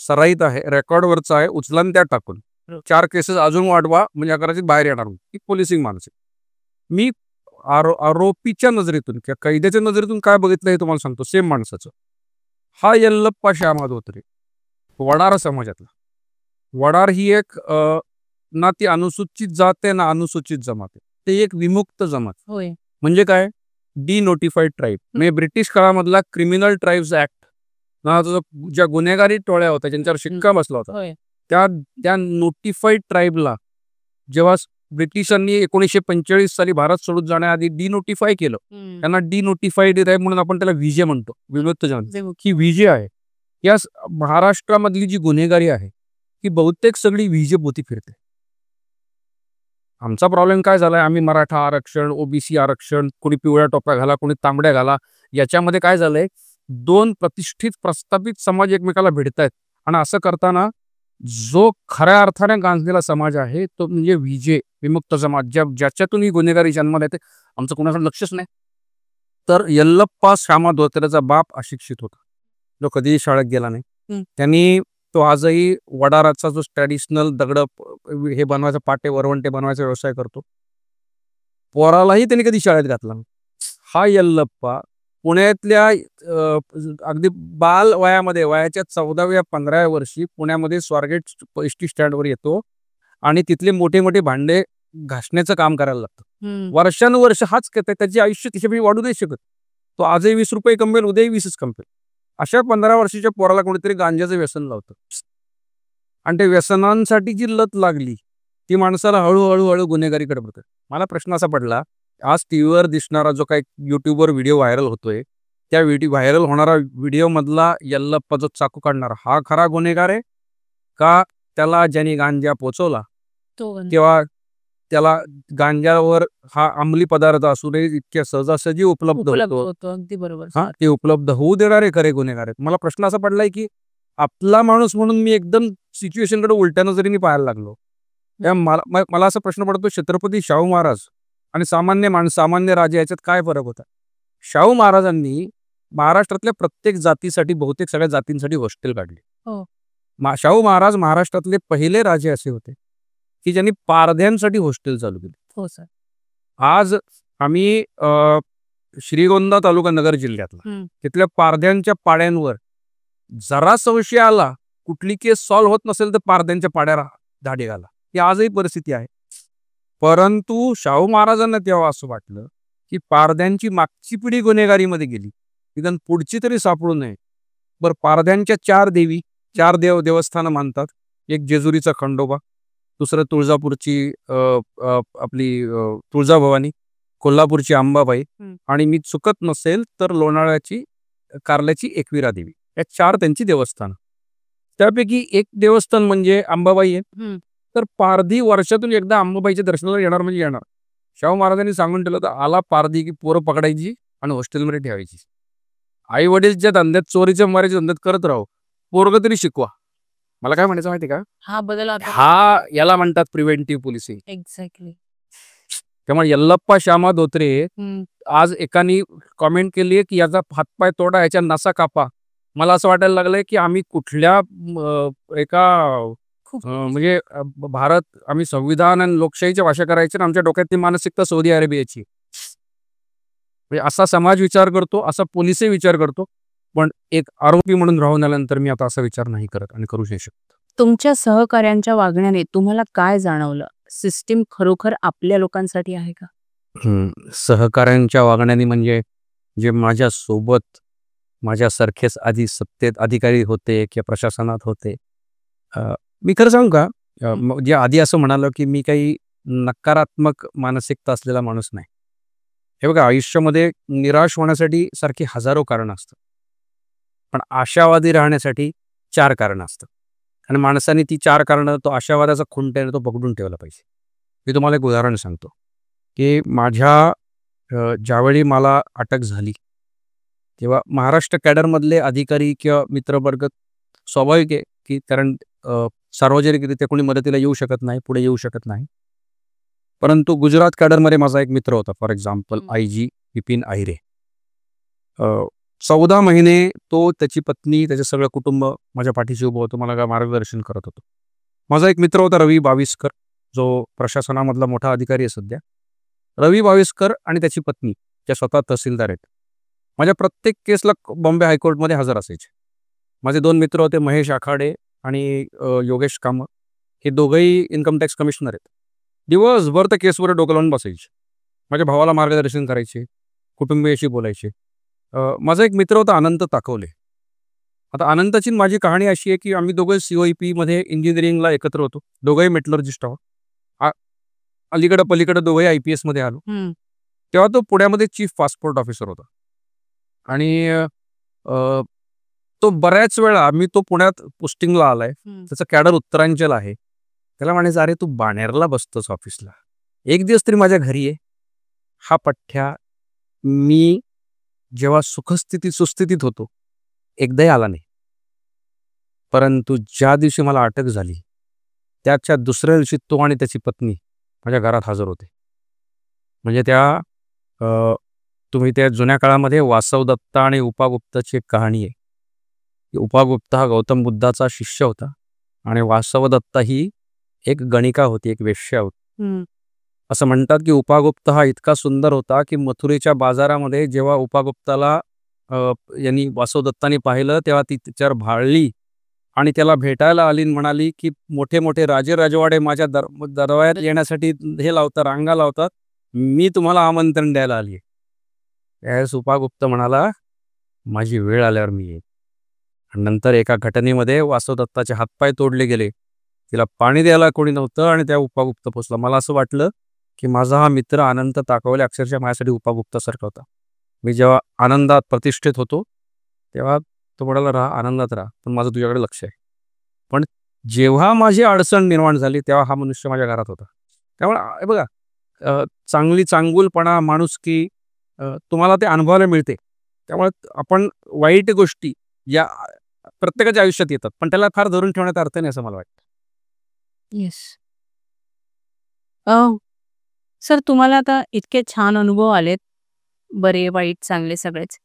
सराईत आहे, रेकॉर्डवरचा आहे, उचलान त्या टाकून 4 केसेस अजून वाढवा म्हणजे कदाचित बाहेर येणार ही पोलिसिंग माणसं. मी आरोपीच्या नजरेतून किंवा कैद्याच्या नजरेतून काय बघितलं हे तुम्हाला सांगतो. सेम माणसाचं. हा यल्लप्पा श्यामा धोत्रे वडार समाजातला. वडार ही एक ना ती अनुसूचित जात आहे ना अनुसूचित जमात आहे, ते एक विमुक्त जमात. म्हणजे काय, डिनोटिफाईड ट्राईब. म्हणजे ब्रिटिश काळामधला क्रिमिनल ट्राईब्स ऍक्ट ना, ज्या गुन्हेगारी टोळ्या होत्या ज्यांच्यावर शिक्का बसला होता, त्या नोटिफाईड ट्राईबला जेव्हा ब्रिटिशांनी 1945 साली भारत सोडून जाण्याआधी डिनोटिफाय केलं, त्यांना डिनोटिफाईड ट्राईब म्हणून आपण त्याला विजे म्हणतो, विमुक्त जमात. ही विजे आहे. या महाराष्ट्रामधली जी गुन्हेगारी आहे ही बहुतेक सगळी विजे पोती फिरते. आमचा प्रॉब्लेम काय झालाय, आम्ही मराठा आरक्षण, ओबीसी आरक्षण, कोणी पिवळ्या टोप्या घाला, कोणी तांबड्या घाला, याच्यामध्ये काय झालंय, 2 प्रतिष्ठित प्रस्थापित समाज एकमेकाला भिडतायत. आणि असं करताना जो खऱ्या अर्थाने गांजलेला समाज आहे तो म्हणजे विजे, विमुक्त समाज, ज्याच्यातून ही गुन्हेगारी जन्माला येते. आमचं कोणाकडे लक्षच नाही. तर यल्लप्पा श्यामा धोत्रेचा बाप अशिक्षित होता, जो कधीही शाळेत गेला नाही. त्यांनी तो आजही वडाराचा जो ट्रॅडिशनल दगड हे बनवायचा, पाटे वरवंटे बनवायचा व्यवसाय करतो. पोरालाही त्यांनी कधी शाळेत घातला नाही. हा यल्लप्पा पुण्यातल्या अगदी बाल वयामध्ये, वयाच्या 14व्या 15व्या वर्षी पुण्यामध्ये स्वारगेट एसटी स्टँडवर येतो आणि तिथले मोठे मोठे भांडे घासण्याचं काम करायला लागतं. वर्षानुवर्ष हाच करतात. त्याचे आयुष्य तिच्यापैकी वाढू नाही शकत. तो आजही 20 रुपये कमवेल, उद्याही 20च कमवेल. अशा 15 वर्षाच्या पोराला कोणीतरी गांजाचं व्यसन लावतं आणि त्या व्यसनांसाठी जी लत लागली ती माणसाला हळूहळू गुन्हेगारीकडे पडते. मला प्रश्न असा पडला, आज टीव्हीवर दिसणारा जो काही युट्यूबवर व्हिडिओ व्हायरल होतोय, त्या व्हायरल होणारा व्हिडिओ मधला यल्लप्पा जो चाकू काढणारा हा खरा गुन्हेगार आहे का त्याला ज्यांनी गांजा पोचवला तेव्हा त्याला गांजावर हा अंमली पदार्थ असू नये इतक्या सहजासहजी उपलब्ध होतो, अगदी बरोबर, हा ते उपलब्ध होऊ देणारे खरे गुन्हेगार आहेत. मला प्रश्न असा पडलाय की आपला माणूस म्हणून मी एकदम सिच्युएशनकडे उलट्या नजरेने पाहायला लागलो. मला असा प्रश्न पडतो, छत्रपती शाहू महाराज आणि सामान्य राजे याच्यात काय फरक होता. शाहू महाराजांनी महाराष्ट्रातल्या प्रत्येक जातीसाठी, बहुतेक सगळ्या जातींसाठी हॉस्टेल काढले. शाहू महाराज महाराष्ट्रातले पहिले राजे असे होते की ज्यांनी पारध्यांसाठी हॉस्टेल चालू केले. आज आम्ही श्रीगोंदा तालुका नगर जिल्ह्यातला तिथल्या पारध्यांच्या पाड्यांवर जरा संशय आला, कुठली केस सॉल्व्ह होत नसेल तर पारद्यांच्या पाड्या धाडी घाला. ही आजही परिस्थिती आहे. परंतु शाहू महाराजांना तेव्हा असं वाटलं की पारध्यांची मागची पिढी गुन्हेगारीमध्ये गेली, निदान पुढची तरी सापडू नये. बरं, पारध्यांच्या 4 देवी, 4 देवस्थानं मानतात. एक जेजुरीचा खंडोबा, दुसरं तुळजापूरची आपली तुळजाभवानी, कोल्हापूरची अंबाबाई आणि मी चुकत नसेल तर लोणावळ्याची कारल्याची एकविरा देवी. या 4 त्यांची देवस्थानं. त्यापैकी एक देवस्थान म्हणजे अंबाबाई आहे. तर पारधी वर्षातून एकदा अंबाबाईच्या दर्शनाला येणार म्हणजे येणार. शाहू महाराजांनी सांगून ठेवलं तर आला पारधी की पोरं पकडायची आणि हॉस्टेलमध्ये ठेवायची. आई वडीलच्या धंद्यात, चोरीच्या मारायच्या धंद्यात करत राहू, पोरगं तरी शिकवा. मला काय म्हणायचं माहिती का, हा बदल याला म्हणतात प्रिव्हेंटिव्ह पोलिसिंग. एक्झॅक्टली. त्यामुळे यल्लप्पा श्यामा धोत्रे, आज एकाने कॉमेंट केली आहे की याचा हातपाय तोडा, याच्या नसा कापा. मला असं वाटायला लागलंय की आम्ही कुठल्या एका म्हणजे भारत, आम्ही संविधान आणि लोकशाहीच्या भाषा करायची, आमच्या डोक्यात ती मानसिकता सौदी अरेबियाची. म्हणजे असा समाज विचार करतो, असा पोलिसही विचार करतो. पण एक आरोपी म्हणून राहून आल्यानंतर मी आता असा विचार नाही करत आणि करू नाही शकत. तुमच्या सहकार्यांच्या वागण्याने तुम्हाला काय जाणवलं? सिस्टीम खरोखर आपल्या लोकांसाठी आहे का? सहकार्यांच्या वागण्याने म्हणजे जे माझ्या सोबत माझ्यासारखेच आधी सत्तेत अधिकारी होते किंवा प्रशासनात होते, मी खरं सांगू का, जे आधी असं म्हणालो की मी काही नकारात्मक मानसिकता असलेला माणूस नाही. हे बघा, आयुष्यामध्ये निराश होण्यासाठी सारखी हजारो कारणं असतात, पण आशावादी राहण्यासाठी 4 कारणं असतात. आणि माणसाने ती 4 कारणं, तो आशावादाचा खुंट आहे तो पकडून ठेवला पाहिजे. मी तुम्हाला एक उदाहरण सांगतो की ज्यावेळी मला अटक झाली तेव्हा महाराष्ट्र कॅडरमधले अधिकारी किंवा मित्रवर्ग, स्वाभाविक आहे की कारण सार्वजनिकरित्या कोणी मदतीला येऊ शकत नाही, पुढे येऊ शकत नाही. परंतु गुजरात कॅडरमध्ये माझा एक मित्र होता, फॉर एक्झाम्पल IG विपिन आहिरे. 14 महिने तो, त्याची पत्नी, त्याचे सगळं कुटुंब माझ्या पाठीशी उभं होतं, मला मार्गदर्शन करत होतं. माझा एक मित्र होता रवी बाविस्कर, जो प्रशासनामधला मोठा अधिकारी आहे सध्या. रवी बाविस्कर आणि त्याची पत्नी, त्या स्वतः तहसीलदार आहेत, माझ्या प्रत्येक केसला बॉम्बे हायकोर्टमध्ये हजर असायचे. माझे 2 मित्र होते, महेश आखाडे आणि योगेश कामत. हे दोघंही इन्कम टॅक्स कमिशनर आहेत. दिवसभर त्या केसवर डोकं लावून बसायचे. माझ्या भावाला मार्गदर्शन करायचे, कुटुंबियाशी बोलायचे. माझा एक मित्र होता अनंत ताकवले. आता अनंताची माझी कहाणी अशी आहे की आम्ही दोघं COEP मध्ये इंजिनिअरिंगला एकत्र होतो. दोघंही मेटलर्जिस्ट आहोत. अलीकडं पलीकडं दोघंही IPS मध्ये आलो. तेव्हा तो पुण्यामध्ये चीफ पासपोर्ट ऑफिसर होता. आणि तो बऱ्याच वेळा, तो पुण्यात पोस्टिंगला आलाय, त्याचं कॅडर उत्तरांचल आहे, त्याला म्हणायचं, अरे तू बाणेरला बसतोस ऑफिसला, एक दिवस तरी माझ्या घरी आहे. हा पठ्ठ्या मी जेव्हा सुखस्थितीत सुस्थितीत होतो एकदाही आला नाही. परंतु ज्या दिवशी मला अटक झाली त्याच्या दुसऱ्या दिवशी तो आणि त्याची पत्नी माझ्या घरात हजर होते. म्हणजे तुम्ही त्या जुन्या काळामध्ये वासवदत्ता आणि उपागुप्ताची एक कहाणी आहे. उपागुप्ता हा गौतम बुद्धाचा शिष्य होता आणि वासवदत्ता ही एक गणिका होती, एक वेश्या होती. असं म्हणतात की उपागुप्त हा इतका सुंदर होता की मथुरेच्या बाजारामध्ये जेव्हा उपागुप्ताला यांनी वासवदत्तानी पाहिलं तेव्हा ती तिच्यावर भाळली आणि त्याला भेटायला आली, म्हणाली की मोठे मोठे राजे राजवाडे माझ्या दरबारात येण्यासाठी हे लावतात, रांगा लावतात, मी तुम्हाला आमंत्रण द्यायला आली. त्यावेळेस उपागुप्त म्हणाला, माझी वेळ आल्यावर मी येईन. नंतर एका घटनेमध्ये वासवदत्ताचे हातपाय तोडले गेले, तिला पाणी द्यायला कोणी नव्हतं आणि त्या उपागुप्त पोचला. मला असं वाटलं की माझा हा मित्र अनंत ताकवले अक्षरशः माझ्यासाठी उपागुप्तासारखा होता. मी जेव्हा आनंदात प्रतिष्ठित होतो तेव्हा तो म्हणाला, राहा, आनंदात राहा, पण माझं तुझ्याकडे लक्ष आहे. पण जेव्हा माझी अडचण निर्माण झाली तेव्हा हा मनुष्य माझ्या घरात होता. त्यामुळे बघा, चांगुलपणा, माणुसकी तुम्हाला ते अनुभवायला मिळते. त्यामुळे आपण वाईट गोष्टी या प्रत्येकाच्या आयुष्यात येतात, पण त्याला फार धरून ठेवण्यात अर्थ नाही असं मला वाटतं. येस. सर, तुम्हाला आता इतके छान अनुभव आलेत, बरे वाईट चांगले सगळेच,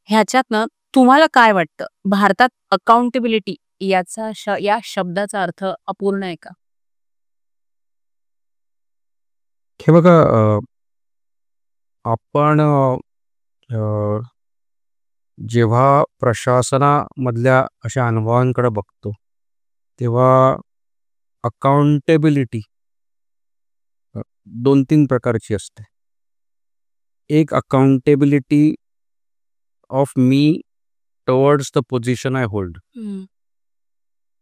ह्याच्यातनं तुम्हाला काय वाटतं, भारतात अकाउंटेबिलिटी या शब्दाचा अर्थ अपूर्ण आहे का? हे बघा, आपण जेव्हा प्रशासनामधल्या अशा अनुभवांकडे बघतो तेव्हा अकाउंटेबिलिटी 2-3 प्रकारची असते. एक accountability of me towards the position I hold. हम्म.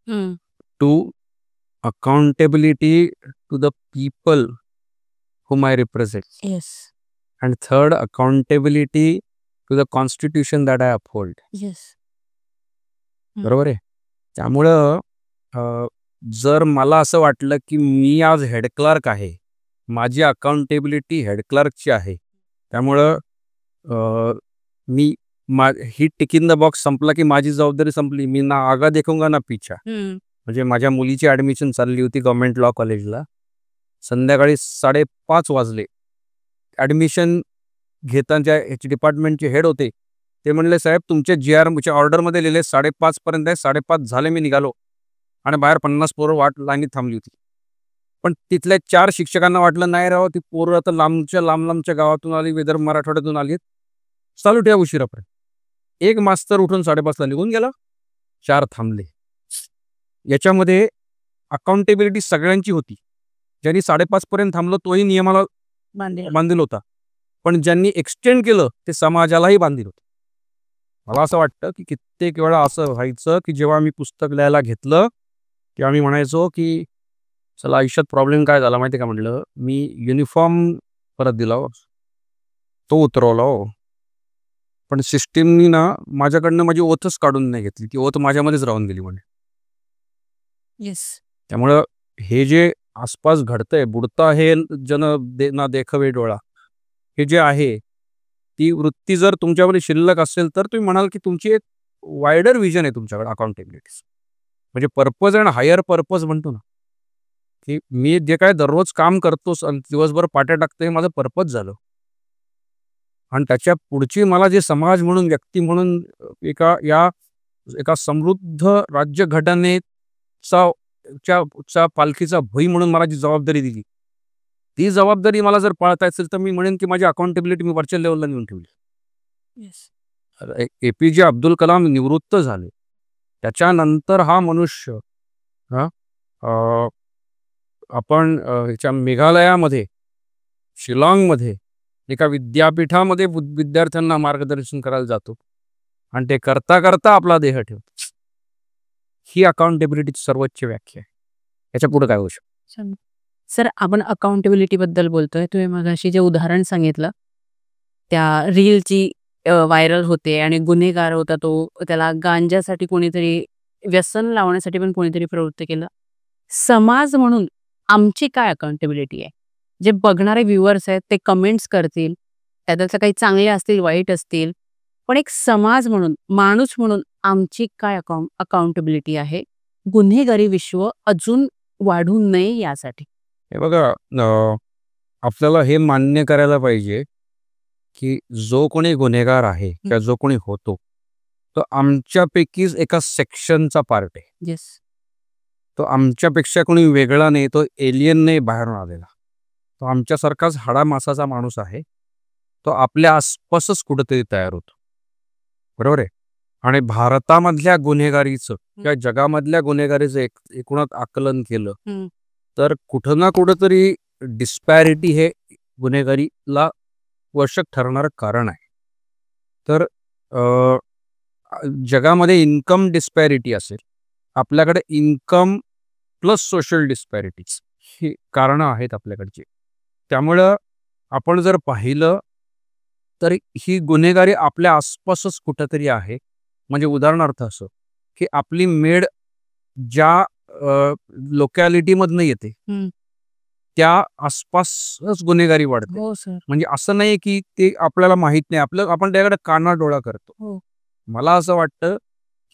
हम्म. 2 accountability to the people whom I represent. Yes. And 3rd accountability to the constitution that I uphold. Yes. बरोबर आहे. त्यामुळं जर मला असं वाटलं की मी आज हेड क्लार्क आहे, माझी अकाउंटेबिलिटी हेड क्लार्कची आहे, त्यामुळं मी ही टिक इन द बॉक्स संपला की माझी जबाबदारी संपली. मी ना आगा देखूंगा ना पीछा. म्हणजे माझ्या मुलीची ॲडमिशन चालली होती गव्हर्नमेंट लॉ कॉलेजला. संध्याकाळी 5:30 वाजले. ॲडमिशन घेताना ह्याचे डिपार्टमेंटचे हेड होते. ते म्हणले, साहेब तुमच्या GRच्या ऑर्डरमध्ये लिहिले 5:30 पर्यंत आहे. 5:30 झाले मी निघालो आणि बाहेर 50 पोरं लाईनीत थांबली होती. पण तिथल्या 4 शिक्षकांना वाटलं नाही राव, ती पोरं आता लांबच्या गावातून आली, विदर्भ मराठवाड्यातून आली, चालू ठेवा उशिरापर्यंत. एक मास्तर उठून 5:30ला निघून गेला, 4 थांबले. याच्यामध्ये अकाउंटेबिलिटी सगळ्यांची होती. ज्यांनी 5:30 पर्यंत थांबलो तोही नियमाला बांधील होता, पण ज्यांनी एक्सटेंड केलं ते समाजालाही बांधील होतं. मला असं वाटतं की कित्येक वेळा असं व्हायचं की जेव्हा आम्ही पुस्तक लिहायला घेतलं की आम्ही म्हणायचो की चला आयुष्यात प्रॉब्लेम काय झाला माहिती का, म्हटलं मी युनिफॉर्म परत दिला हो, तो उतरवला हो, पण सिस्टीमनी ना माझ्याकडनं माझी ओथच काढून नाही घेतली, ती ओथ माझ्यामध्येच राहून गेली म्हणजे. येस. त्यामुळं हे जे आसपास घडतंय, बुडता हे ना देखवे डोळा, हे जे आहे ती वृत्ती जर तुमच्यामध्ये शिल्लक असेल तर तुम्ही म्हणाल की तुमची एक वायडर विजन आहे तुमच्याकडे अकाउंटेबिलिटी. म्हणजे पर्पज अँड हायर पर्पज म्हणतो ना, की मी जे काय दररोज काम करतो, दिवसभर पाट्या टाकतो, हे माझं पर्पज झालं. आणि त्याच्या पुढची मला जे समाज म्हणून, व्यक्ती म्हणून एका समृद्ध राज्यघटनेचा पालखीचा भुई म्हणून मला जी जबाबदारी दिली, ती जबाबदारी मला जर पाळता असेल तर मी म्हणेन की माझी अकाउंटेबिलिटी मी वरच्या लेवलला नेऊन ठेवली. APJ अब्दुल कलाम निवृत्त झाले, त्याच्यानंतर हा मनुष्य आपण ह्याच्या मेघालयामध्ये, शिलाँगमध्ये एका विद्यापीठामध्ये विद्यार्थ्यांना मार्गदर्शन करायला जातो आणि ते करता करता आपला देह ठेवतो. ही अकाउंटेबिलिटीची सर्वोच्च व्याख्या आहे. याच्या पुढे काय होऊ शकतं? सर, आपण अकाउंटेबिलिटी बद्दल बोलतोय. तुम्ही मगाशी जे उदाहरण सांगितलं त्या रीलची व्हायरल होते आणि गुन्हेगार होता तो, त्याला गांजासाठी कोणीतरी, व्यसन लावण्यासाठी पण कोणीतरी प्रवृत्त केलं. समाज म्हणून आमची काय अकाउंटेबिलिटी आहे? जे बघणारे व्ह्युअर्स आहेत ते कमेंट्स करतील, त्यातलं काही चांगले असतील, वाईट असतील, पण एक समाज म्हणून, माणूस म्हणून आमची काय अकाउंटेबिलिटी आहे गुन्हेगारी विश्व अजून वाढू नये यासाठी? हे बघा, आपल्याला हे मान्य करायला पाहिजे की जो कोणी गुन्हेगार आहे किंवा जो कोणी होतो तो आमच्यापैकीच एका सेक्शनचा पार्ट आहे. येस. तो आमच्यापेक्षा कोणी वेगळा नाही, तो एलियन नाही बाहेरून आलेला, तो आमच्यासारखाच हाडामासाचा माणूस आहे. तो आपल्या आसपासच कुठेतरी तयार होतो, बरोबर आहे. आणि भारतामधल्या गुन्हेगारीचं किंवा जगामधल्या गुन्हेगारीचं एकूणात आकलन केलं तर कुठं ना कुठंतरी डिस्पॅरिटी हे गुन्हेगारीला वशक ठरणारं कारण आहे. तर जगामध्ये इन्कम डिस्पॅरिटी असेल, आपल्याकडे इन्कम प्लस सोशल डिस्पॅरिटीज ही कारणं आहेत आपल्याकडची. त्यामुळं आपण जर पाहिलं तर ही गुन्हेगारी आपल्या आसपासच कुठंतरी आहे. म्हणजे उदाहरणार्थ असं की आपली मेड ज्या लोकॅलिटीमधनं येते त्या आसपासच गुन्हेगारी वाढते. हो सर. म्हणजे असं नाही की ते आपल्याला माहित नाही, आपण त्याकडे कानाडोळा करतो. हो. मला असं वाटतं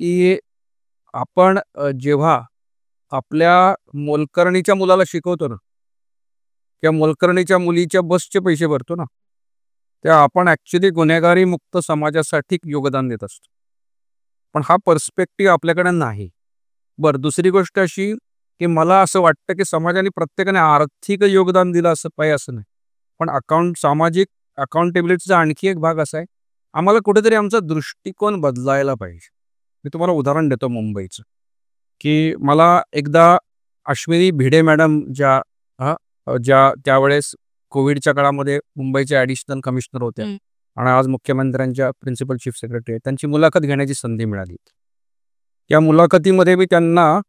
की आपण जेव्हा आपल्या मोलकरणीच्या मुलाला शिकवतो ना किंवा मोलकरणीच्या मुलीच्या बसचे पैसे भरतो ना, तेव्हा आपण ॲक्च्युली गुन्हेगारी मुक्त समाजासाठी योगदान देत असतो. पण हा पर्स्पेक्टिव्ह आपल्याकडे नाही. बरं, दुसरी गोष्ट अशी की मला असं वाटतं की समाजाने प्रत्येकाने आर्थिक योगदान दिलं असं पाहिजे असं नाही, पण सामाजिक अकाउंटेबिलिटीचा आणखी एक भाग असा आहे आम्हाला कुठेतरी आमचा दृष्टिकोन बदलायला पाहिजे. मी तुम्हाला उदाहरण देतो मुंबईचं, की मला एकदा अश्विनी भिडे मॅडम ज्या त्यावेळेस कोविडच्या काळामध्ये मुंबईचे ॲडिशनल कमिशनर होत्या आणि आज मुख्यमंत्र्यांच्या प्रिन्सिपल चीफ सेक्रेटरी आहेत, त्यांची मुलाखत घेण्याची संधी मिळाली. त्या मुलाखतीमध्ये मी त्यांना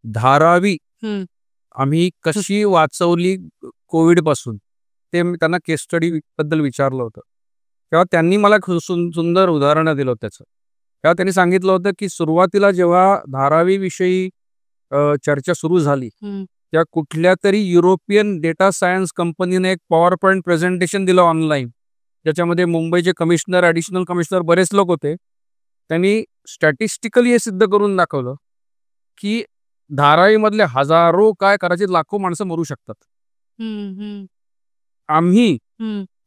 धारावी आम्ही कशी वाचवली कोविडपासून ते मी त्यांना केस स्टडी बद्दल विचारलं होतं. तेव्हा त्यांनी मला सुंदर उदाहरणं दिलं होतं त्याचं. तेव्हा त्यांनी सांगितलं होतं की सुरुवातीला जेव्हा धारावीविषयी चर्चा सुरू झाली त्या कुठल्या तरी युरोपियन डेटा सायन्स कंपनीने एक पॉवर पॉईंट प्रेझेंटेशन दिलं ऑनलाईन, ज्याच्यामध्ये मुंबईचे कमिशनर ॲडिशनल कमिशनर बरेच लोक होते. त्यांनी स्टॅटिस्टिकली हे सिद्ध करून दाखवलं की धारावीमधले हजारो काय करायचे लाखो माणसं मरू शकतात. आम्ही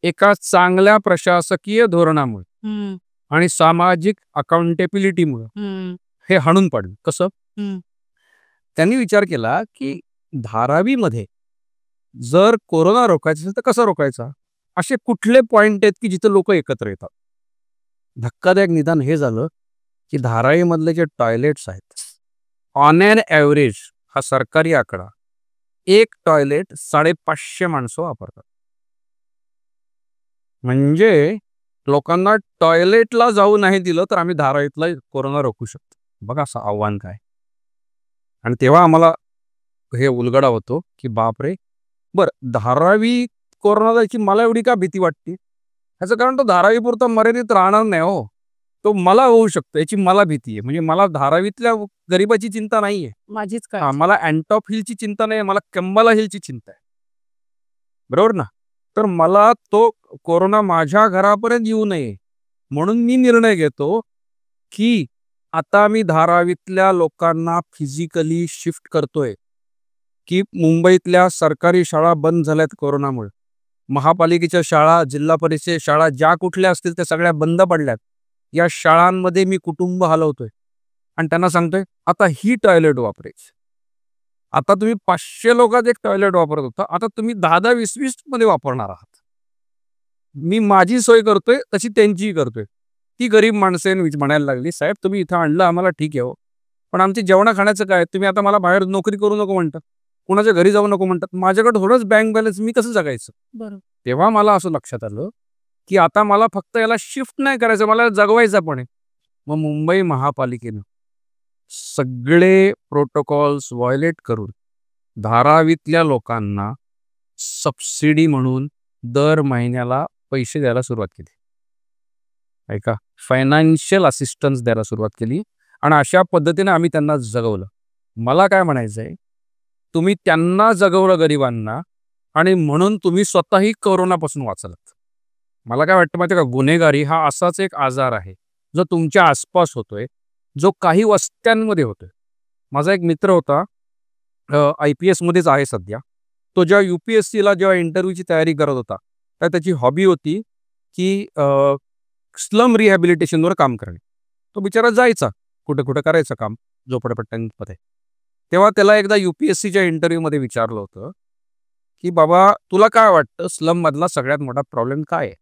एका चांगल्या प्रशासकीय धोरणामुळे आणि सामाजिक अकाउंटेबिलिटीमुळे हे हाणून पाडलं. कसं? त्यांनी विचार केला की धारावीमध्ये जर कोरोना रोखायचा असेल तर कसं रोखायचा, असे कुठले पॉइंट आहेत की जिथे लोक एकत्र येतात. धक्कादायक निदान हे झालं की धारावीमधले जे टॉयलेट्स आहेत ऑन ॲन ॲव्हरेज, हा सरकारी आकडा, एक टॉयलेट 550 माणसं वापरतात. म्हणजे लोकांना टॉयलेटला जाऊ नाही दिलं तर आम्ही धारावीतला कोरोना रोखू शकतो. बघा असं आव्हान काय. आणि तेव्हा आम्हाला हे उलगडा होतो की बापरे, बरं धारावी कोरोना जायची मला एवढी का भीती वाटते, ह्याचं कारण तो धारावीपुरता मर्यादित राहणार नाही हो, तो मला होऊ शकतो याची मला भीती आहे. म्हणजे मला धारावीतल्या गरिबाची चिंता नाहीये, माझीच काय. मला अँटॉप हिलची चिंता नाही, मला कंबाला हिलची चिंता आहे. बरोबर ना? तर मला तो कोरोना माझ्या घरापर्यंत येऊ नये म्हणून मी निर्णय घेतो की आता मी धारावीतल्या लोकांना फिजिकली शिफ्ट करतोय. की मुंबईतल्या सरकारी शाळा बंद झाल्यात कोरोनामुळे, महापालिकेच्या शाळा, जिल्हा परिषद शाळा ज्या कुठल्या असतील त्या सगळ्या बंद पडल्यात. या शाळांमध्ये मी कुटुंब हलवतोय आणि त्यांना सांगतोय आता ही टॉयलेट वापरायची. आता तुम्ही 500 लोकांचं एक टॉयलेट वापरत होता, आता तुम्ही 10-10, 20-20 मध्ये वापरणार आहात. मी माझी सोय करतोय तशी त्यांचीही करतोय. ती गरीब माणसे म्हणायला लागली, साहेब तुम्ही इथं आणलं आम्हाला ठीक आहे हो, पण आमची जेवणा खाण्याचं काय, तुम्ही आता मला बाहेर नोकरी करू नको म्हणतात, कुणाच्या घरी जाऊ नको म्हणतात, माझ्याकडे थोडंच बँक बॅलन्स, मी कसं जगायचं. बरोबर. तेव्हा मला असं लक्षात आलं की आता मला फक्त याला शिफ्ट नाही करायचं, मला जगवायचं पण आहे. मग मुंबई महापालिकेनं सगळे प्रोटोकॉल्स व्हायोलेट करून धारावीतल्या लोकांना सबसिडी म्हणून दर महिन्याला पैसे द्यायला सुरुवात केली. ऐका, फायनान्शियल असिस्टन्स द्यायला सुरुवात केली आणि अशा पद्धतीने आम्ही त्यांना जगवलं. मला काय म्हणायचं आहे, तुम्ही त्यांना जगवलं गरिबांना आणि म्हणून तुम्ही स्वतःही कोरोनापासून वाचलात. मला काय वाटतं माहिती आहे का, गुन्हेगारी हा असाच एक आजार आहे जो तुमच्या आसपास होतोय, जो काही वस्त्यांमध्ये होतोय. माझा एक मित्र होता, IPS मध्येच आहे सध्या. तो जेव्हा UPSCला जेव्हा इंटरव्ह्यूची तयारी करत होता तर त्याची हॉबी होती की स्लम रिहॅबिलिटेशनवर काम करणे. तो बिचारा जायचा कुठे कुठे करायचं काम झोपडपट्ट्यांमध्ये. तेव्हा त्याला एकदा UPSCच्या इंटरव्ह्यूमध्ये विचारलं होतं की बाबा तुला काय वाटतं स्लम मधला सगळ्यात मोठा प्रॉब्लेम काय आहे.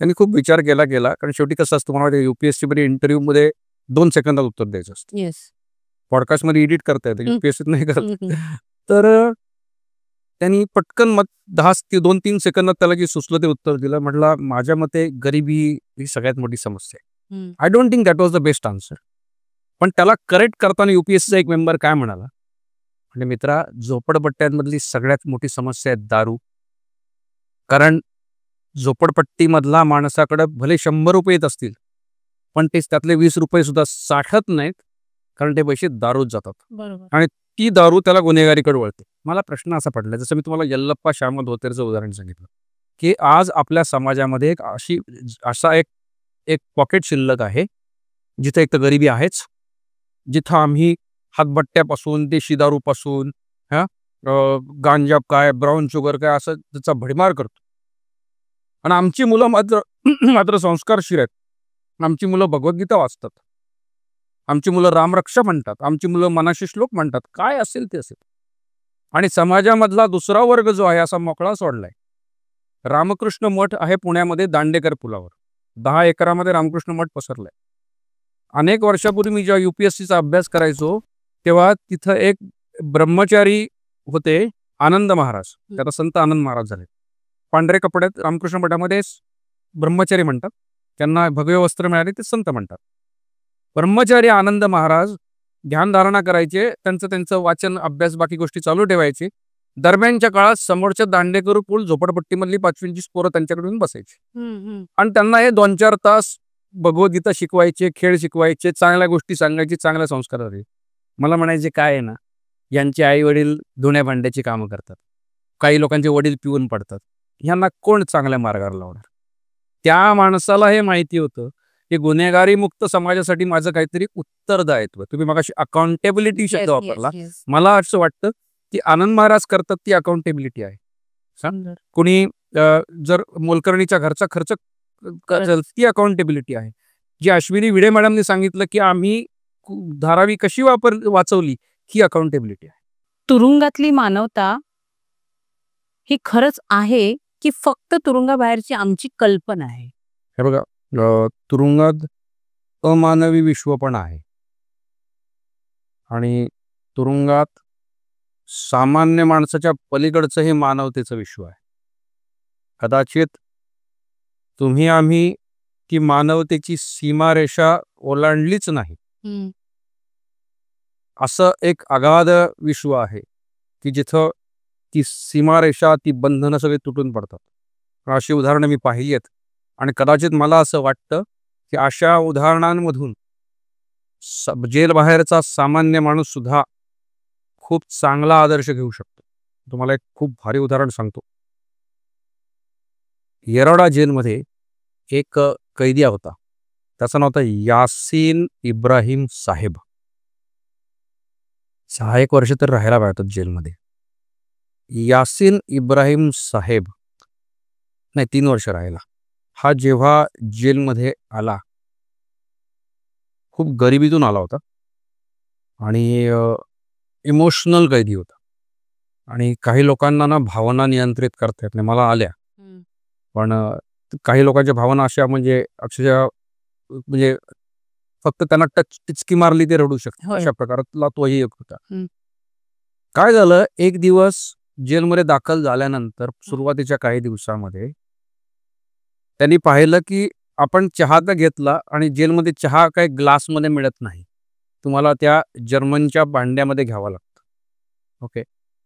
त्यांनी खूप विचार केला, कारण शेवटी कसं असतं मला UPSC मध्ये इंटरव्ह्यूमध्ये 2 सेकंदात उत्तर द्यायचं असतं. येस. पॉडकास्टमध्ये एडिट करता येतं, UPSCत नाही करत. तर त्यांनी पटकन 2-3 सेकंदात त्याला जे सुचलं ते उत्तर दिलं. म्हटलं माझ्या मते गरिबी ही सगळ्यात मोठी समस्या आहे. I don't think that was the best answer. पण त्याला करेक्ट करताना UPSCचा एक मेंबर काय म्हणाला, म्हणजे मित्रा झोपडपट्ट्यांमधली सगळ्यात मोठी समस्या आहे दारू. कारण झोपडपट्टीमधला माणसाकडे भले 100 रुपये येत असतील पण ते त्यातले 20 रुपये सुद्धा साठत नाहीत, कारण ते पैसे दारूत जातात. बरोबर. आणि ती दारू त्याला गुन्हेगारीकडे वळते. मला प्रश्न असा पडला, जसं मी तुम्हाला यल्लप्पा श्याम धोतेरचं उदाहरण सांगितलं की आज आपल्या समाजामध्ये असा एक पॉकेट शिल्लक आहे जिथे एक तर गरिबी आहेच, जिथं आम्ही हातबट्ट्यापासून देशी दारूपासून गांजा काय ब्राऊन शुगर काय असं त्याचा भडीमार करतो. आणि आमची मुलं मात्र संस्कारशील आहेत. आमची मुलं भगवद्गीता वाचतात, आमची मुलं रामरक्षा म्हणतात, आमची मुलं मनाशी श्लोक म्हणतात, काय असेल ते असेल. आणि समाजामधला दुसरा वर्ग जो आहे असा मोकळा सोडलाय. रामकृष्ण मठ आहे पुण्यामध्ये दांडेकर पुलावर. 10 एकरामध्ये रामकृष्ण मठ पसरलाय. अनेक वर्षापूर्वी मी जेव्हा UPSCचा अभ्यास करायचो तेव्हा तिथं एक ब्रह्मचारी होते, आनंद महाराज. त्याला संत आनंद महाराज झाले. पांढरे कपड्यात रामकृष्ण मठामध्ये ब्रह्मचारी म्हणतात, त्यांना भगवे वस्त्र मिळाले ते संत म्हणतात. ब्रह्मचारी आनंद महाराज ध्यानधारणा करायचे, त्यांचं वाचन अभ्यास बाकी गोष्टी चालू ठेवायचे. दरम्यानच्या काळात समोरच्या दांडेकरू पूल झोपडपट्टीमधली 5-25 पोरं त्यांच्याकडून बसायची आणि त्यांना हे 2-4 तास भगवद्गीता शिकवायचे, खेळ शिकवायचे, चांगल्या गोष्टी सांगायचे, चांगले संस्कार होते. मला म्हणायचे काय आहे ना, यांचे आई वडील धुण्या भांड्याची कामं करतात, काही लोकांचे वडील पिऊन पडतात, ह्यांना कोण चांगल्या मार्गावर लावणार. त्या माणसाला हे माहिती होतं की गुन्हेगारी मुक्त समाजासाठी माझं काहीतरी उत्तरदायित्व. तुम्ही मगाशी अकाउंटेबिलिटी शब्द वापरला. मला असं वाटतं की आनंद महाराज करतात ती अकाउंटेबिलिटी आहे. कोणी जर मोलकर्णीच्या घरचा खर्च करेल ती अकाउंटेबिलिटी आहे. जी अश्विनी विडे मॅडमने सांगितलं की आम्ही धारावी कशी वाचवली ही अकाउंटेबिलिटी आहे. तुरुंगातली मानवता ही खरंच आहे की फक्त तुरुंगाबाहेरची आमची कल्पना आहे? हे बघा, तुरुंगात अमानवी विश्व पण आहे आणि तुरुंगात सामान्य माणसाच्या पलीकडचं हे मानवतेचं विश्व आहे. कदाचित तुम्ही आम्ही ती मानवतेची सीमारेषा ओलांडलीच नाही. असं एक अगाध विश्व आहे की जिथं ती सीमारेषा, ती बंधनं सगळे तुटून पडतात. अशी उदाहरणं मी पाहिली आहेत आणि कदाचित मला असं वाटतं की अशा उदाहरणांमधून जेलबाहेरचा सामान्य माणूस सुद्धा खूप चांगला आदर्श घेऊ शकतो. तुम्हाला एक खूप भारी उदाहरण सांगतो. येरवडा जेलमध्ये एक कैदी होता, त्याचं नाव होतं यासीन इब्राहिम साहेब. 6-1 वर्ष तर राहायला पाहिजे जेलमध्ये. यासीन इब्राहिम साहेब नाही 3 वर्ष राहिला. हा जेव्हा जेलमध्ये आला, खूप गरिबीतून आला होता आणि इमोशनल कैदी होता आणि काही लोकांना ना भावना नियंत्रित करता येत नाही. मला आल्या, पण काही लोकांच्या भावना अशा म्हणजे अक्षरशः म्हणजे फक्त त्यांना टिचकी मारली ते रडू शकते, अशा प्रकारातला तोही एक होता. काय झालं, एक दिवस जेलमध्ये दाखल झाल्यानंतर सुरुवातीच्या काही दिवसामध्ये त्यांनी पाहिलं की आपण चहा तर घेतला आणि जेलमध्ये चहा काही ग्लासमध्ये मिळत नाही, तुम्हाला त्या जर्मनच्या भांड्यामध्ये घ्यावं लागतं. ओके,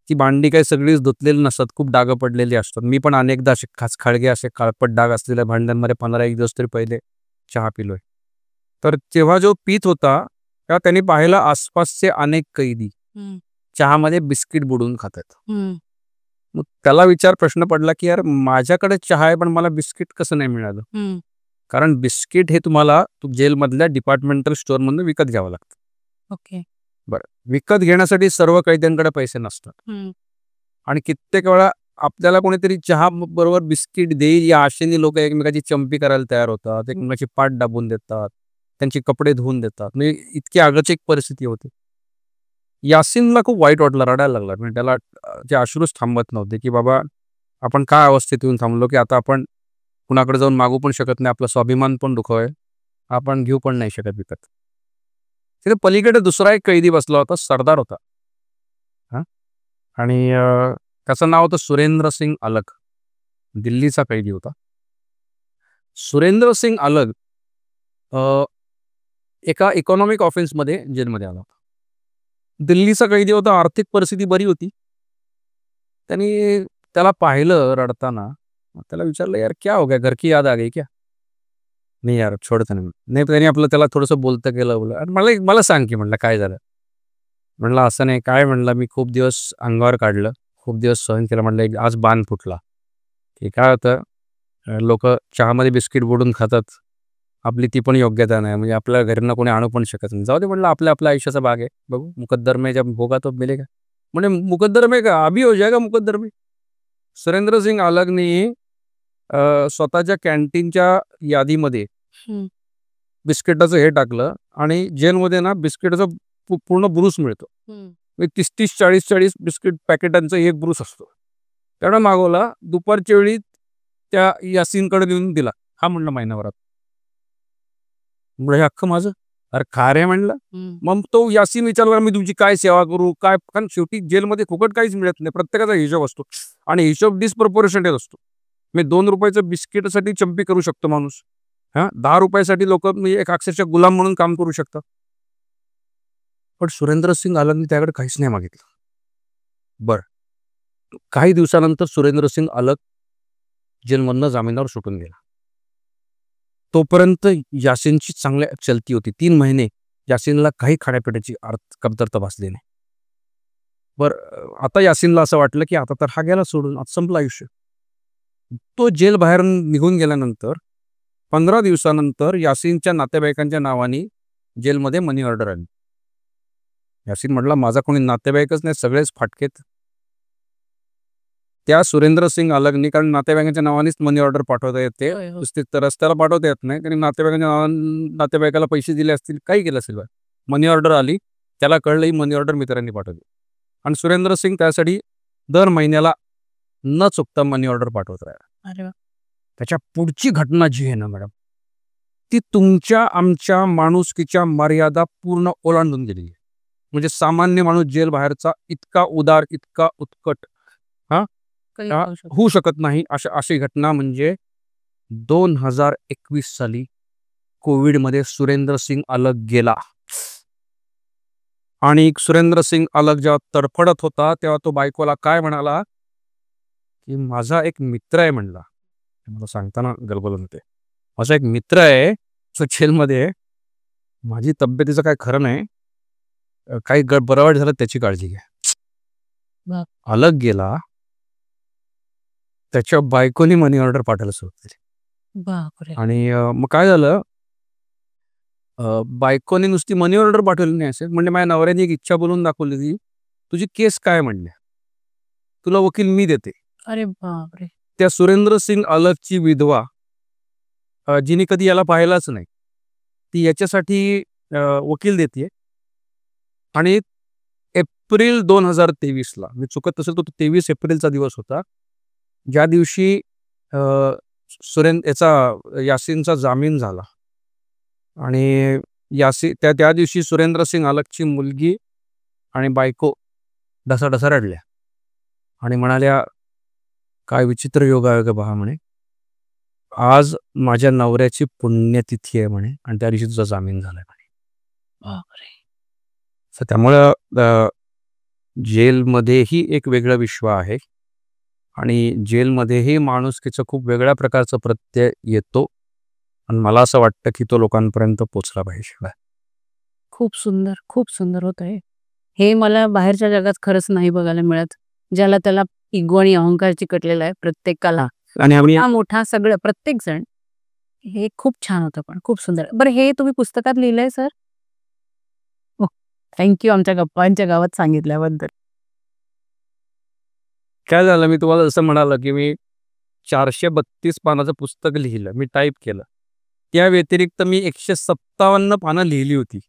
ती भांडी काही सगळीच धुतलेली नसतात, खूप डागं पडलेली असतात. मी पण अनेकदा असे खळगे असे काळपट डाग असलेल्या भांड्यांमध्ये 15-1 दिवस तरी पहिले चहा पिलोय. तर तेव्हा जो पीत होता तेव्हा त्यांनी पाहिलं आसपासचे अनेक कैदी चहामध्ये बिस्किट बुडवून खातात. मग त्याला प्रश्न पडला की यार माझ्याकडे चहा आहे पण मला बिस्किट कसं नाही मिळालं. कारण बिस्किट हे तुम्हाला जेलमधल्या डिपार्टमेंटल स्टोअरमधून विकत घ्यावं लागतं. ओके, बरं, विकत घेण्यासाठी सर्व कैद्यांकडे पैसे नसतात आणि कित्येक वेळा आपल्याला कोणीतरी चहा बरोबर बिस्किट देईल या आशेने लोक एकमेकाची चंपी करायला तयार होतात, एकमेकाची पाठ दाबून देतात, त्यांचे कपडे धुवून देतात. म्हणजे इतकी आगळीक परिस्थिती होती. यासीनला खूप वाईट वाटलं, रडायला लागला. म्हणजे त्याला जे अश्रूच थांबत नव्हते की बाबा आपण काय अवस्थेत येऊन थांबलो की आता आपण कुणाकडे जाऊन मागू पण शकत नाही, आपला स्वाभिमान पण दुखवय, आपण घेऊ पण नाही शकत विकत. तिथे पलीकडे दुसरा एक कैदी बसला होता, सरदार होता आणि त्याचं नाव होतं सुरेंद्र सिंग अलग. दिल्लीचा कैदी होता. सुरेंद्र सिंग अलग एका इकॉनॉमिक ऑफेन्समध्ये जेलमध्ये आला होता. दिल्लीचा कैदी होता, आर्थिक परिस्थिती बरी होती. त्यांनी त्याला पाहिलं रडताना, त्याला विचारलं यार क्या हो गया, घर की याद आ गई क्या? नाही यार छोडतं नाही. त्यांनी आपलं त्याला थोडंसं बोलतं केलं, बोला मला सांग की म्हणलं काय झालं. म्हणलं असं नाही काय, म्हणलं मी खूप दिवस अंगावर काढलं, खूप दिवस सहन केलं, म्हणलं आज बाण फुटला. की काय होतं, लोक चहामध्ये बिस्किट बुडून खातात, आपली ती पण योग्यता नाही, म्हणजे आपल्या घरनं कोणी आणू पण शकत नाही. जाऊ दे म्हणलं, आपल्या आयुष्याचा भाग आहे, बघू मुकद्दर में जब होगा तो मिलेगा. म्हणजे मुकद्दर में का अभी हो जाएगा मुकद्दर में. सुरेंद्र सिंग अलगनी स्वतःच्या कॅन्टीनच्या यादीमध्ये बिस्किटाचं हे टाकलं आणि जेलमध्ये ना बिस्किटाचा पूर्ण ब्रूस मिळतो. 30-40 बिस्किट पॅकेटांचा एक ब्रूस असतो. त्यानं मागवला, दुपारच्या वेळी त्या यासीनकडे देऊन दिला. हा म्हणलं महिनाभरात. म्हणजे हे अख्खं माझं. अरे खा रे म्हणलं. मग तो यासीन विचारला, मी तुमची काय सेवा करू काय, कारण शेवटी जेलमध्ये फुकट काहीच मिळत नाही, प्रत्येकाचा हिशोब असतो आणि हिशोब डिस्प्रपोर्शनेट असतो. मी 2 रुपयाचं बिस्किटसाठी चंपी करू शकतो माणूस. 10 रुपयासाठी लोक म्हणजे एक अक्षरशः गुलाम म्हणून काम करू शकतात. पण सुरेंद्र सिंग अलगनी त्याकडे काहीच नाही मागितलं. बरं, काही दिवसानंतर सुरेंद्र सिंग अलग जेलमधनं जामिनावर सुटून गेला. तोपर्यंत यासीनची चांगल्या चलती होती. 3 महिने यासीनला काही खाण्यापिण्याची कमतरता भासली नाही. बरं, आता यासीनला असं वाटलं की आता तर हा गेला सोडून, आता संपलं आयुष्य. तो जेल बाहेर निघून गेल्यानंतर 15 दिवसानंतर यासीनच्या नातेवाईकांच्या नावाने जेलमध्ये मनी ऑर्डर आली. यासीन म्हटला, माझा कोणी नातेवाईकच नाही, सगळेच फाटकेत. त्या सुरेंद्र सिंग अलगनी, कारण नातेवाईकांच्या नावानेच मनी ऑर्डर पाठवता येते, नुसते रस्त्याला पाठवता येत नाही, त्यांनी नातेवाईकांच्या नातेवाईकाला पैसे दिले असतील, काही केलं असेल. मनी ऑर्डर आली, त्याला कळलं ही मनी ऑर्डर मित्रांनी पाठवली आणि सुरेंद्र सिंग त्यासाठी दर महिन्याला न चुकता मनी ऑर्डर पाठवत राहिला. त्याच्या पुढची घटना जी आहे ना मॅडम, ती तुमच्या आमच्या माणुसकीच्या मर्यादा पूर्ण ओलांडून गेली. म्हणजे सामान्य माणूस जेल बाहेरचा इतका उदार, इतका उत्कट होऊ शकत नाही. अशी घटना म्हणजे 2021 साली कोविडमध्ये सुरेंद्र सिंग अलग गेला आणि सुरेंद्र सिंग अलग जेव्हा तडफडत होता तेव्हा तो बायकोला काय म्हणाला की माझा एक मित्र आहे म्हणला. मला सांगताना गलबलून होते. माझा एक मित्र आहे जेलमध्ये, माझी तब्येतीचं काय खरं नाही, काही बरवाईट झालं त्याची काळजी घ्या. अलग गेला, त्याच्या बायकोनी मनी ऑर्डर पाठवायला सुरुवात केली. आणि मग काय झालं, बायकोनी नुसती मनी ऑर्डर पाठवली नाही असेल, म्हणजे माझ्या नवऱ्याने एक इच्छा बोलून दाखवली की तुझी केस काय म्हणल्या, तुला वकील मी देते. अरे बापरे. त्या सुरेंद्र सिंग अलगची विधवा, जिने कधी याला पाहिलाच नाही, ती याच्यासाठी वकील देते. आणि एप्रिल 2023ला, मी चुकत नसेल तो 23 एप्रिलचा दिवस होता, ज्या दिवशी यासीनचा जामीन झाला. आणि त्या दिवशी सुरेंद्र सिंग अलगची मुलगी आणि बायको ढसाढसा रडल्या आणि म्हणाल्या, काय विचित्र योगायोग पहा म्हणे, आज माझ्या नवऱ्याची पुण्यतिथी आहे म्हणे आणि त्या दिवशी तुझा जामीन झालाय म्हणे. बापरे. त्यामुळं जेलमध्येही एक वेगळं विश्व आहे आणि जेलमध्येही माणुसकीचं खूप वेगळ्या प्रकारचं प्रत्यय येतो आणि मला असं वाटतं की तो लोकांपर्यंत पोचला पाहिजे. खूप सुंदर, खूप सुंदर होत आहे हे. मला बाहेरच्या जगात खरंच नाही बघायला मिळत, ज्याला त्याला इगो आणि अहंकार चिकटलेला आहे प्रत्येकाला, आणि हा मोठा सगळं प्रत्येक जण. हे खूप छान होतं, पण खूप सुंदर. बरं, हे तुम्ही पुस्तकात लिहिलंय सर? थँक्यू आमच्या गप्पांच्या गावात सांगितल्याबद्दल. काय झालं, मी तुम्हाला जसं म्हणालं की मी 432 पानाचं पुस्तक लिहिलं, मी टाईप केलं. त्या व्यतिरिक्त मी 157 पानं लिहिली होती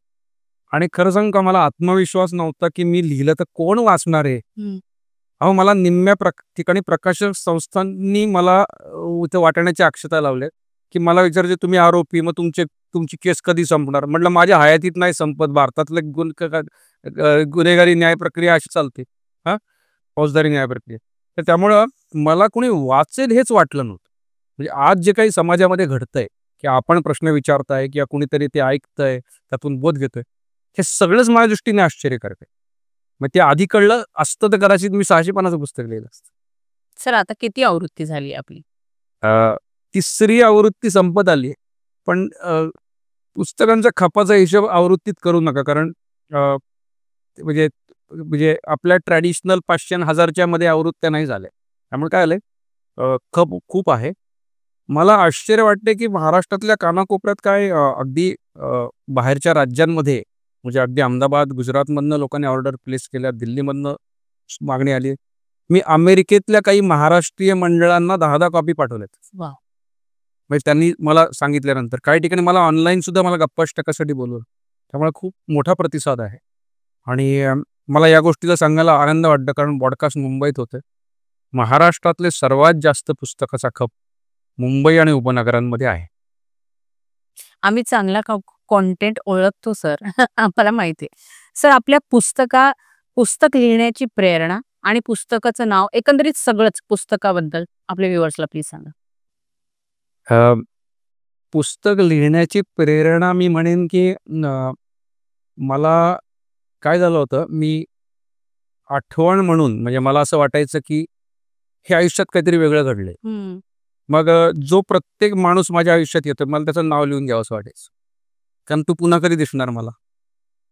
आणि खरं सांगू का, मला आत्मविश्वास नव्हता की मी लिहिलं तर कोण वाचणार आहे. अहो, मला निम्म्या ठिकाणी प्रकाशक संस्थांनी मला इथं वाटण्याची अक्षता लावल्या की मला विचारायचे, तुम्ही आरोपी, मग तुमची केस कधी संपणार. म्हटलं, माझ्या हयातीत नाही संपत. भारतातले गुन्हेगारी न्याय प्रक्रिया अशी चालते, फौजदारी न्याय प्रक्रिया. तर त्यामुळं मला कोणी वाचेल हेच वाटलं नव्हतं. म्हणजे आज जे काही समाजामध्ये घडतंय की आपण प्रश्न विचारताय किंवा कुणीतरी ते ऐकतंय, त्यातून बोध घेतोय, हे सगळंच माझ्या दृष्टीने आश्चर्यकारक आहे. मग ते आधी कळलं असतं तर कदाचित मी 600 पानाचं पुस्तक लिहिलं असतं. सर, आता किती आवृत्ती झाली आपली? 3री आवृत्ती संपत आली. पण पुस्तकांच्या खपाचा हिशोब आवृत्तीत करू नका, कारण म्हणजे आपल्या ट्रॅडिशनल 500 आणि 1000च्या मध्ये आवृत्त्या नाही झाल्या. त्यामुळे काय झालंय, खप खूप आहे. मला आश्चर्य वाटते की महाराष्ट्रातल्या कानाकोपऱ्यात काय अगदी बाहेरच्या राज्यांमध्ये, म्हणजे अगदी अहमदाबाद, गुजरातमधनं लोकांनी ऑर्डर प्लेस केल्या, दिल्लीमधनं मागणी आली. मी अमेरिकेतल्या काही महाराष्ट्रीय मंडळांना 10-10 कॉपी पाठवल्यात. म्हणजे त्यांनी मला सांगितल्यानंतर काही ठिकाणी मला ऑनलाईन सुद्धा मला गप्पा टाकासाठी बोलवलं. त्यामुळे खूप मोठा प्रतिसाद आहे आणि मला या गोष्टीला सांगायला आनंद वाटतं, कारण पॉडकास्ट मुंबईत होते. महाराष्ट्रातले सर्वात जास्त पुस्तकाचा खप मुंबई आणि उपनगरांमध्ये आहे. आम्ही चांगला कॉन्टेंट ओळखतो सर. आम्हाला माहिती आहे. सर आपल्या पुस्तक लिहिण्याची प्रेरणा आणि पुस्तकाचं नाव एकंदरीत सगळंच पुस्तकाबद्दल आपल्या व्ह्युअर्सला प्लीज सांगा. पुस्तक लिहिण्याची प्रेरणा मी म्हणेन की मला काय झालं होतं, मी आठवण म्हणून म्हणजे मला असं वाटायचं की हे आयुष्यात काहीतरी वेगळं घडलंय. मग जो प्रत्येक माणूस माझ्या आयुष्यात येतो मला त्याचं नाव लिहून घ्यावं असं वाटायचं, कारण तू पुन्हा कधी दिसणार मला.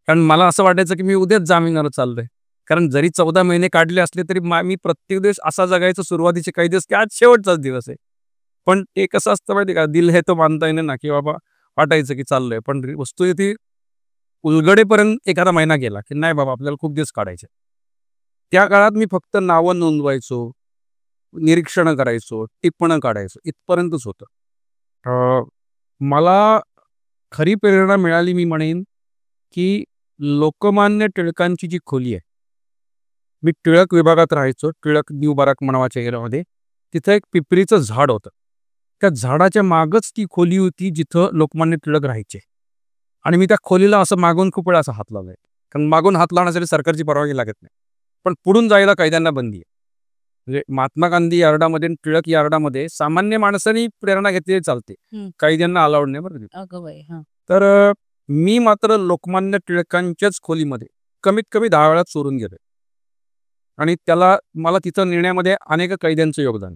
कारण मला असं वाटायचं की मी उद्याच जामिनावर चाललोय. कारण जरी 14 महिने काढले असले तरी मी प्रत्येक दिवस असा जगायचं सुरुवातीचे काही दिवस की आज शेवटचाच दिवस आहे. पण ते कसं असतं माहिती का, दिल है तो मानता येईल ना, की बाबा वाटायचं की चाललोय, पण वस्तू ती उलगडेपर्यंत एखादा महिना गेला की नाही बाबा आपल्याला खूप दिवस काढायचे. त्या काळात मी फक्त नावं नोंदवायचो, निरीक्षणं करायचो, टिप्पणं काढायचो, इथपर्यंतच होतं. मला खरी प्रेरणा मिळाली मी म्हणेन की लोकमान्य टिळकांची जी खोली आहे, मी टिळक विभागात राहायचो, टिळक न्यू बाराक नावाच्या एरियामध्ये. तिथं एक पिपरीचं झाड होतं. त्या झाडाच्या मागच ती खोली होती जिथं लोकमान्य टिळक राहायचे. आणि मी त्या खोलीला असं मागून खूप वेळा असा हात लावलाय, कारण मागून हात लावण्यासाठी सरकारची परवानगी लागत नाही, पण पुढून जायला कायद्यांना बंदी आहे. म्हणजे महात्मा गांधी यार्डामध्ये आणि टिळक यार्डामध्ये सामान्य माणसांनी प्रेरणा घेतली चालते, कायद्यांना अलाउड नाही बरं. तर मी मात्र लोकमान्य टिळकांच्याच खोलीमध्ये कमीत कमी 10 वेळा चोरून गेलोय. आणि मला तिथं नेण्यामध्ये अनेक कैद्यांचं योगदान.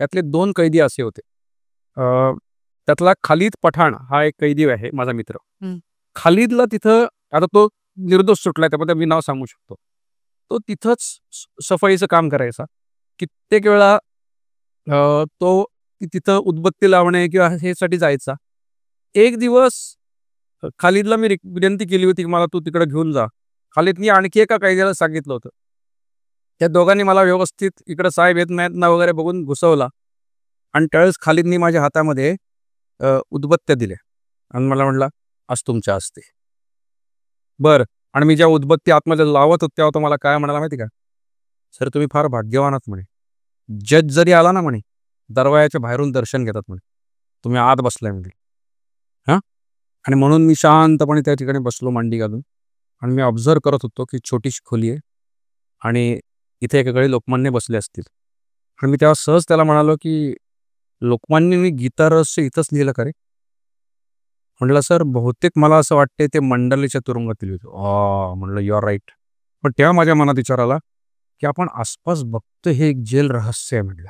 त्यातले 2 कैदी असे होते. त्यातला खालिद पठाण हा एक कैदी आहे, माझा मित्र. खालिदला तिथं, आता तो निर्दोष सुटलाय त्यामध्ये मी नाव सांगू शकतो, तो तिथंच सफाईचं काम करायचा. कित्येक वेळा तो तिथं उदबत्ती लावणे किंवा ह्यासाठी जायचा. एक दिवस खालिदला मी विनंती केली होती की मला तू तिकडे घेऊन जा. खालिदनी आणखी एका कैद्याला सांगितलं होतं. त्या दोघांनी मला व्यवस्थित इकडं साहेब येत नाहीत ना वगैरे बघून घुसवला. आणि त्यावेळेस खालिदनी माझ्या हातामध्ये उदबत्त्या दिल्या आणि मला म्हणला आज तुमच्या असते. बरं. आणि मी ज्या उदबत्ती आतमध्ये लावत होत तेव्हा तो मला काय म्हणाला माहिती का, सर तुम्ही फार भाग्यवान आहात म्हणे. जज जरी आला ना म्हणे, दरवाजाच्या बाहेरून दर्शन घेतात म्हणे, तुम्ही आत बसलाय म्हणजे. हां. आणि म्हणून मी शांतपणे त्या ठिकाणी बसलो मांडी घालून आणि मी ऑब्झर्व करत होतो की छोटीशी खोली आहे आणि इथे एकाकडे लोकमान्य बसले असतील. आणि मी तेव्हा सहज त्याला म्हणालो की लोकमान्यांनी गीता रहस्य इथंच लिहिलं का रे? म्हटलं सर बहुतेक मला असं वाटते ते मंडलेच्या तुरुंगातील होते. म्हणलं यू आर राईट. पण तेव्हा माझ्या मनात विचार आला की आपण आसपास बघतो हे एक जेल रहस्य आहे म्हटलं.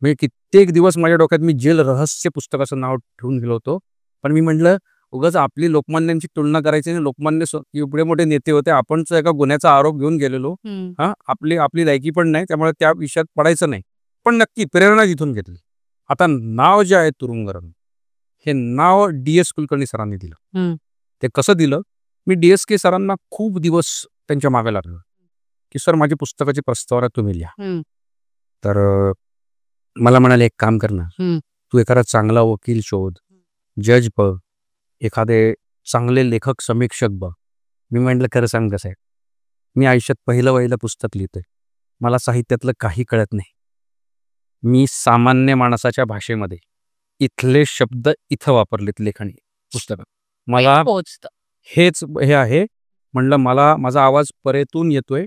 मी कित्येक दिवस माझ्या डोक्यात मी जेल रहस्य पुस्तकाचं नाव ठेवून गेलो होतो. पण मी म्हटलं उगाच आपली लोकमान्यांची तुलना करायची नाही. लोकमान्य एवढे मोठे नेते होते, आपणच एका गुन्ह्याचा आरोप घेऊन गेलेलो. आपली लायकी पण नाही, त्यामुळे त्या विषयात पडायचं नाही. पण नक्की प्रेरणा जिथून घेतली. आता नाव जे आहे तुरुंगरंग, हे नाव DS कुलकर्णी सरांनी दिलं. ते कसं दिलं, मी DSK सरांना खूप दिवस त्यांच्या मागे लागलो की सर माझी पुस्तकाची प्रस्तावना तुम्ही लिहा. तर मला म्हणाले एक काम कर ना, तू एखादा चांगला वकील शोध, जज बघ, एखादे चांगले लेखक समीक्षक बघ. मी म्हटलं खरं सांग कसं आहे, मी आयुष्यात पहिलं पुस्तक लिहितोय, मला साहित्यातलं काही कळत नाही. मी सामान्य माणसाच्या भाषेमध्ये इथले शब्द इथं वापरलेत लेखणी पुस्तकात. मला हेच हे आहे. म्हणलं मला माझा आवाज परेतून येतोय.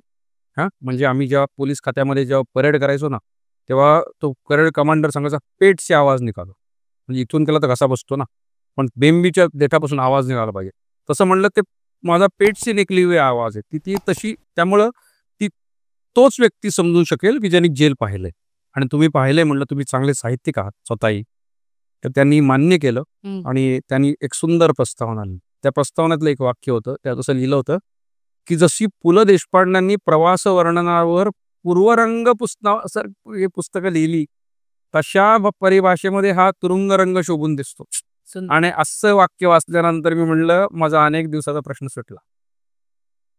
म्हणजे आम्ही जेव्हा पोलीस खात्यामध्ये जेव्हा परेड करायचो ना, तेव्हा तो परेड कमांडर सांगायचा पेट से आवाज निकालो. म्हणजे इथून केला तर घसा बसतो ना, पण बेंबीच्या देठापासून आवाज निघाला पाहिजे. तसं म्हणलं ते माझा पेट से निकली हुई आवाज आहे ती तशी. त्यामुळं तोच व्यक्ती समजू शकेल की ज्यांनी जेल पाहिलंय. आणि तुम्ही पाहिलंय म्हणलं, तुम्ही चांगले साहित्यिक आहात स्वतःही. तर त्यांनी मान्य केलं आणि त्यांनी एक सुंदर प्रस्तावना लिहिली. त्या प्रस्तावनेतलं एक वाक्य होतं, त्यात असं लिहिलं होतं की जशी पु ल देशपांड्यांनी प्रवास वर्णनावर पूर्वरंग हे पुस्तकं लिहिली, तशा परिभाषेमध्ये हा तुरुंगरंग शोभून दिसतो. आणि असं वाक्य वाचल्यानंतर मी म्हणलं माझा अनेक दिवसाचा प्रश्न सुटला.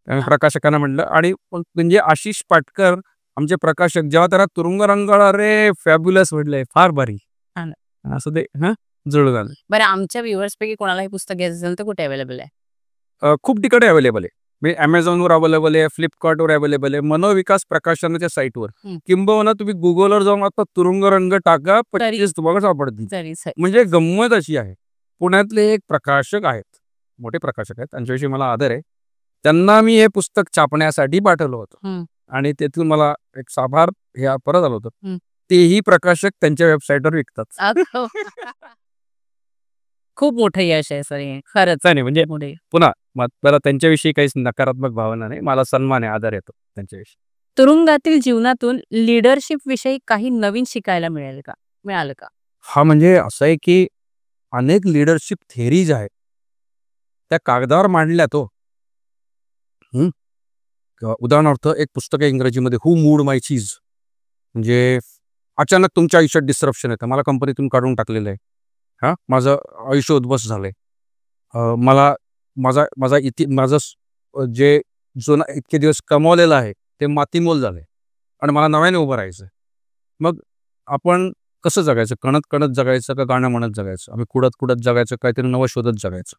प्रकाशकांना म्हणलं, आणि म्हणजे आशिष पाटकर आमचे प्रकाशक जेव्हा त्याला तुरुंगरंगाला अरे फॅब्युलस म्हटलंय, फार भारी, असं ते जुळून आलं. बरं, आमच्या व्ह्युअर्स पैकी कोणाला हे पुस्तक घ्यायचं असेल तर कुठे अवेलेबल आहे? खूप ठिकाणी अवेलेबल आहे. म्हणजे Amazonवर अवेलेबल आहे, फ्लिपकार्टवर अवेलेबल आहे, मनोविकास प्रकाशनाच्या साईटवर. किंबहुना तुम्ही गुगलवर जाऊन आता तुरुंगरंग टाका, 25 तुम्हाला सापडतील. म्हणजे गंमत अशी आहे पुण्यातले एक प्रकाशक आहेत, मोठे प्रकाशक आहेत, त्यांच्याविषयी मला आदर आहे. त्यांना मी हे पुस्तक छापण्यासाठी पाठवलं होतं आणि तेथून मला एक साभार हे परत आलं होतं. तेही प्रकाशक त्यांच्या वेबसाईटवर विकतात. खूप मोठं यश आहे सर हे. खरंच नाही म्हणजे पुढे पुन्हा मला त्यांच्याविषयी काहीच नकारात्मक भावना नाही. मला सन्मान आहे, आदर येतो त्यांच्याविषयी. तुरुंगातील जीवनातून लीडरशिप विषयी काही नवीन शिकायला मिळालं का? हा म्हणजे असं आहे की अनेक लीडरशिप थेरीज आहेत, त्या कागदावर मांडल्या तो. उदाहरणार्थ एक पुस्तक आहे इंग्रजीमध्ये, हू मूड माय चीज. म्हणजे अचानक तुमच्या आयुष्यात डिस्ट्रप्शन येतं. मला कंपनीतून काढून टाकलेलं आहे, माझं आयुष्य उद्ध्वस्त झालंय. मला माझं जे जुना इतके दिवस कमावलेलं आहे ते मातीमोल झालंय आणि मला नव्याने उभं राहायचं. मग आपण कसं जगायचं? कणत कणत जगायचं का गाणं म्हणत जगायचं? आम्ही कुडत कुडत जगायचं, काहीतरी नवं शोधत जगायचं.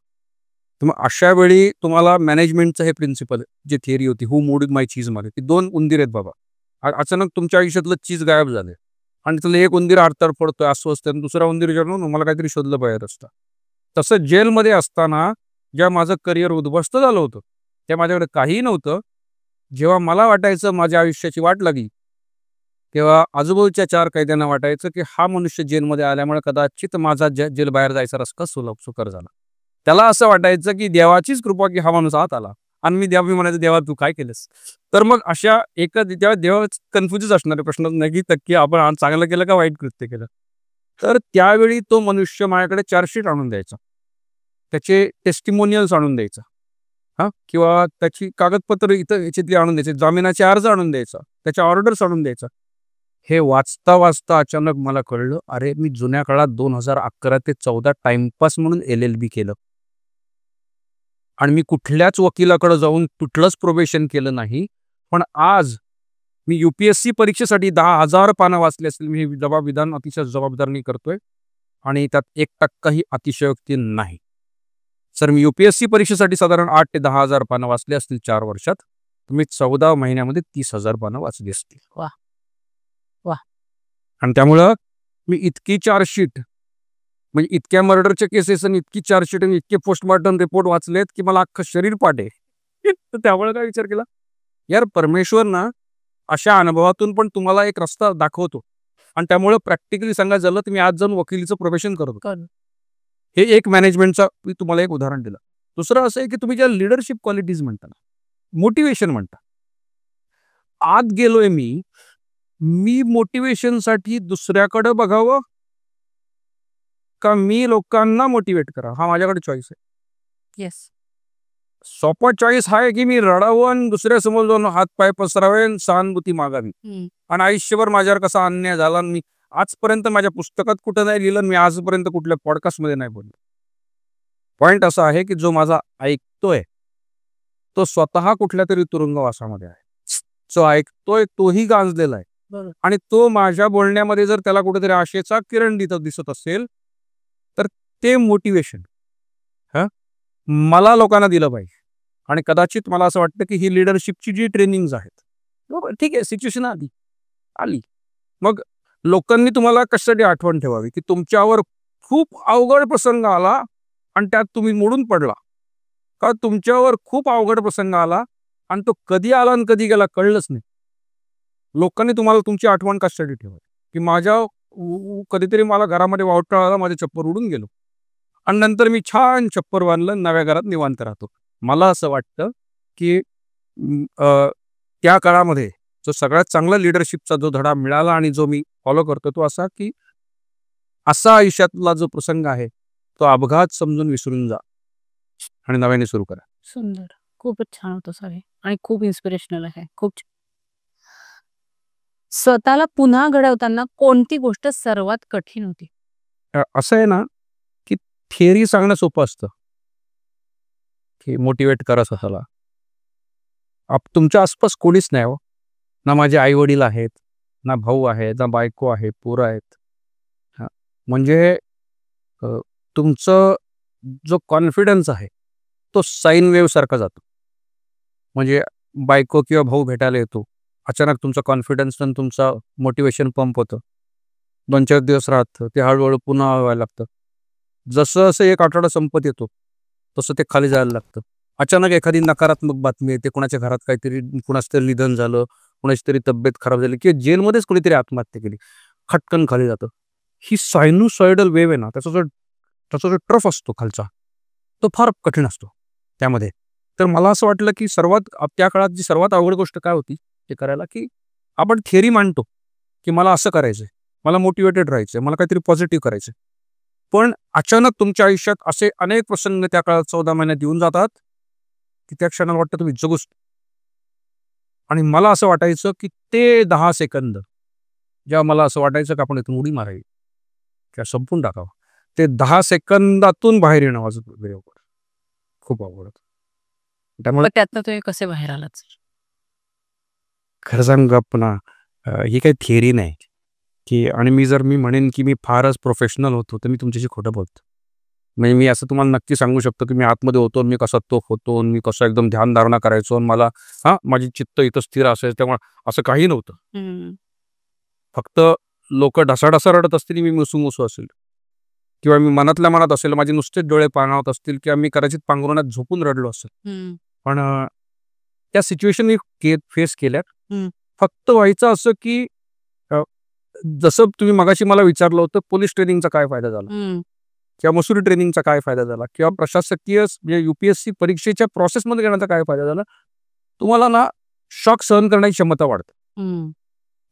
तर मग अशा वेळी तुम्हाला मॅनेजमेंटचं हे प्रिन्सिपल जी थिअरी होती, हू मूड माय चीजमध्ये, ती 2 उंदीर आहेत बाबा. अचानक तुमच्या आयुष्यातलं चीज गायब झाले आणि त्यातलं एक उंदीर आरतर पडतोय अस्वस्थ आणि दुसरा उंदीर विचारतो मला काहीतरी शोधलं पाहिजे असतं. तसं जेलमध्ये असताना जेव्हा माझं करिअर उद्ध्वस्त झालं होतं, तेव्हा माझ्याकडे काहीही नव्हतं. जेव्हा मला वाटायचं माझ्या आयुष्याची वाट लागली, तेव्हा आजूबाजूच्या 4 कैद्यांना वाटायचं की हा मनुष्य जेलमध्ये आल्यामुळे कदाचित माझा जेल बाहेर जायचा रस्ता सुकर झाला. त्याला असं वाटायचं की देवाचीच कृपा की हा माणूस आत आला आणि मी म्हणायचं देवा तू काय केलंस? तर मग अशा जेव्हा देवा कन्फ्युजच असणारे प्रश्न नाही की आपण आज चांगलं केलं का वाईट कृत्य केलं. तर त्यावेळी तो मनुष्य माझ्याकडे चार्जशीट आणून द्यायचा, त्याचे टेस्टिमोनियल्स आणून द्यायचा, किंवा त्याची कागदपत्र इथं याच्यातली आणून द्यायचे, जामिनाचे अर्ज आणून द्यायचा, त्याच्या ऑर्डर्स आणून द्यायचा. हे वाचता वाचता अचानक मला कळलं, अरे मी जुन्या काळात 2011 ते 14 टाइमपास म्हणून LLB केलं आणि मी कुठल्याच वकिलाकडे जाऊन कुठलंच प्रोबेशन केलं नाही. पण आज मी UPSC परीक्षेसाठी 10,000 पानं वाचली असतील. मी विधान अतिशय जबाबदारीने करतोय आणि त्यात 1% अतिशयोक्ती नाही. सर मी UPSC परीक्षेसाठी साधारण 8 ते 10,000 पानं वाचली असतील 4 वर्षात. मी 14 महिन्यामध्ये 30,000 पानं वाचली असतील. वाह! वाह! आणि त्यामुळं मी इतकी चार्जशीट, म्हणजे इतक्या मर्डरच्या केसेस आणि इतकी चार्जशीट आणि इतके पोस्टमॉर्टम रिपोर्ट वाचलेत की मला अख्खं शरीर पाठ आहे. तर त्यामुळे काय विचार केला, यार परमेश्वर ना अशा अनुभवातून पण तुम्हाला एक रस्ता दाखवतो आणि त्यामुळे प्रॅक्टिकली सांगायचं झालं तर मी आज जाऊन वकिलीचं प्रोफेशन करतो. हे एक मॅनेजमेंटचा मी तुम्हाला एक उदाहरण दिलं. दुसरं असं आहे की तुम्ही ज्या लिडरशिप क्वालिटीज म्हणता ना, मोटिवेशन म्हणता, आत गेलोय मी मोटिवेशनसाठी दुसऱ्याकडे बघावं का मी लोकांना मोटिवेट करा, हा माझ्याकडे चॉईस आहे. येस. सोपा चॉईस हा आहे की मी रडावं आणि दुसऱ्यासमोर जाऊन हातपाय पसरावे आणि सहानुभूती मागावी आणि आयुष्यभर माझ्यावर कसा अन्याय झाला. मी आजपर्यंत माझ्या पुस्तकात कुठं नाही लिहिलं, मी आजपर्यंत कुठल्या पॉडकास्टमध्ये नाही बोललो. पॉइंट असा आहे की जो माझा ऐकतोय तो स्वतः कुठल्या तरी तुरुंगवासामध्ये आहे. जो ऐकतोय तोही गांजलेला आहे आणि तो माझ्या बोलण्यामध्ये जर त्याला कुठेतरी आशेचा किरण दिसत असेल तर ते मोटिवेशन मला लोकांना दिलं पाहिजे. आणि कदाचित मला असं वाटतं की ही लिडरशिपची जी ट्रेनिंग्ज आहेत, ठीक आहे, सिच्युएशन आली मग लोकांनी तुम्हाला कशासाठी आठवण ठेवावी की तुमच्यावर खूप अवघड प्रसंग आला आणि त्यात तुम्ही मोडून पडला, का तुमच्यावर खूप अवघड प्रसंग आला आणि तो कधी आला आणि कधी गेला कळलंच नाही. लोकांनी तुम्हाला तुमची आठवण कशासाठी ठेवावी की माझ्या कधीतरी मला घरामध्ये वावटा आला, माझे चप्पल उडून गेलो आणि नंतर मी छान छप्पर बांधलं, नव्या घरात निवांत राहतो. मला असं वाटतं की त्या काळामध्ये जो सगळ्यात चांगला लिडरशिपचा जो धडा मिळाला आणि जो मी फॉलो करतो तो असा की असा आयुष्यातला जो प्रसंग आहे तो अपघात समजून विसरून जा आणि नव्याने सुरू करा. सुंदर. खूपच छान होतं सर हे आणि खूप इन्स्पिरेशनल आहे. खूप स्वतःला पुन्हा घडवताना कोणती गोष्ट सर्वात कठीण होती? असं आहे ना की थिअरी सांगणं सोपं असतं की मोटिवेट करा स्वतःला. तुमच्या आसपास कोणीच नाही हो, ना माझे आई वडील आहेत, ना भाऊ आहे, ना बायको आहे, पोरं आहेत. म्हणजे तुमचं जो कॉन्फिडन्स आहे तो साईन वेव्ह सारखा जातो. म्हणजे बायको किंवा भाऊ भेटायला येतो, अचानक तुमचा कॉन्फिडन्स आणि तुमचा मोटिवेशन पंप होतं, 2-4 दिवस राहतं, ते हळूहळू पुन्हा व्हायला लागतं. जसं असं एक आठवडा संपत येतो तसं ते खाली जायला लागतं. अचानक एखादी नकारात्मक बातमी येते, कोणाच्या घरात काहीतरी, कुणाचं तरी निधन झालं, कुणाची तरी तब्येत खराब झाली किंवा जेलमध्येच कोणीतरी आत्महत्या केली, खटकन खाली जातं. ही सायनुसॉइडल वेव्ह आहे ना, त्याचा जो ट्रफ असतो खालचा, तो फार कठीण असतो त्यामध्ये. तर मला असं वाटलं की त्या काळात जी सर्वात अवघड गोष्ट काय होती ते करायला, की आपण थिअरी मांडतो की मला असं करायचंय, मला मोटिवेटेड राहायचंय, मला काहीतरी पॉझिटिव्ह करायचंय. पण अचानक तुमच्या आयुष्यात असे अनेक प्रसंग त्या काळात 14 महिन्यात येऊन जातात की त्या क्षणाला वाटतं तुम्ही जगूच. आणि मला असं वाटायचं की ते 10 सेकंद जेव्हा मला असं वाटायचं की आपण इथून उडी मारावी किंवा संपून टाकावं, ते 10 सेकंदातून बाहेर येणं माझं खूप अवघड होतं. त्यामुळे मग त्यातनं तुम्ही कसे बाहेर आलात सर? खरं सांगू आपण, ही काही थिअरी नाही की, आणि मी म्हणेन की मी फारच प्रोफेशनल होतो तर मी तुमच्याशी खोटं बोलतो. म्हणजे मी असं तुम्हाला नक्की सांगू शकतो की मी आतमध्ये होतो, मी कसा तोफ होतो, मी कसं एकदम ध्यानधारणा करायचो, मला माझी चित्त इथं स्थिर असायचं, त्यामुळे असं काही नव्हतं. फक्त लोक ढसाढसा रडत असतील, मी मुसू असेल, किंवा मी मनातल्या मनात असेल, माझे नुसतेच डोळे पाणावत असतील, किंवा मी कदाचित पांघरुणात झोपून रडलो असेल. पण त्या सिच्युएशन मी फेस केल्यात. फक्त व्हायचं असं की जसं तुम्ही मगाशी मला विचारलं होतं, पोलीस ट्रेनिंगचा काय फायदा झाला, किंवा मसुरी ट्रेनिंगचा काय फायदा झाला, किंवा प्रशासकीय म्हणजे UPSC परीक्षेच्या प्रोसेसमध्ये घेण्याचा काय फायदा झाला, तुम्हाला ना शॉक सहन करण्याची क्षमता वाढते.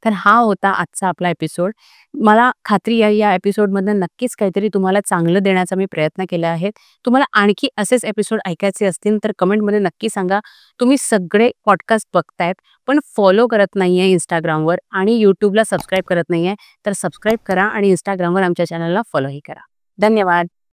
तर हा होता आजचा आपला एपिसोड. मला खात्री आहे या एपिसोडमधनं नक्कीच काहीतरी तुम्हाला चांगलं देण्याचा मी प्रयत्न केला आहे. तुम्हाला आणखी असेच एपिसोड ऐकायचे असतील तर कमेंटमध्ये नक्की सांगा. तुम्ही सगळे पॉडकास्ट बघतायत पण फॉलो करत नाहीये Instagramवर आणि YouTubeला सबस्क्राईब करत नाहीये, तर सबस्क्राईब करा आणि Instagramवर आमच्या चॅनलला फॉलोही करा. धन्यवाद.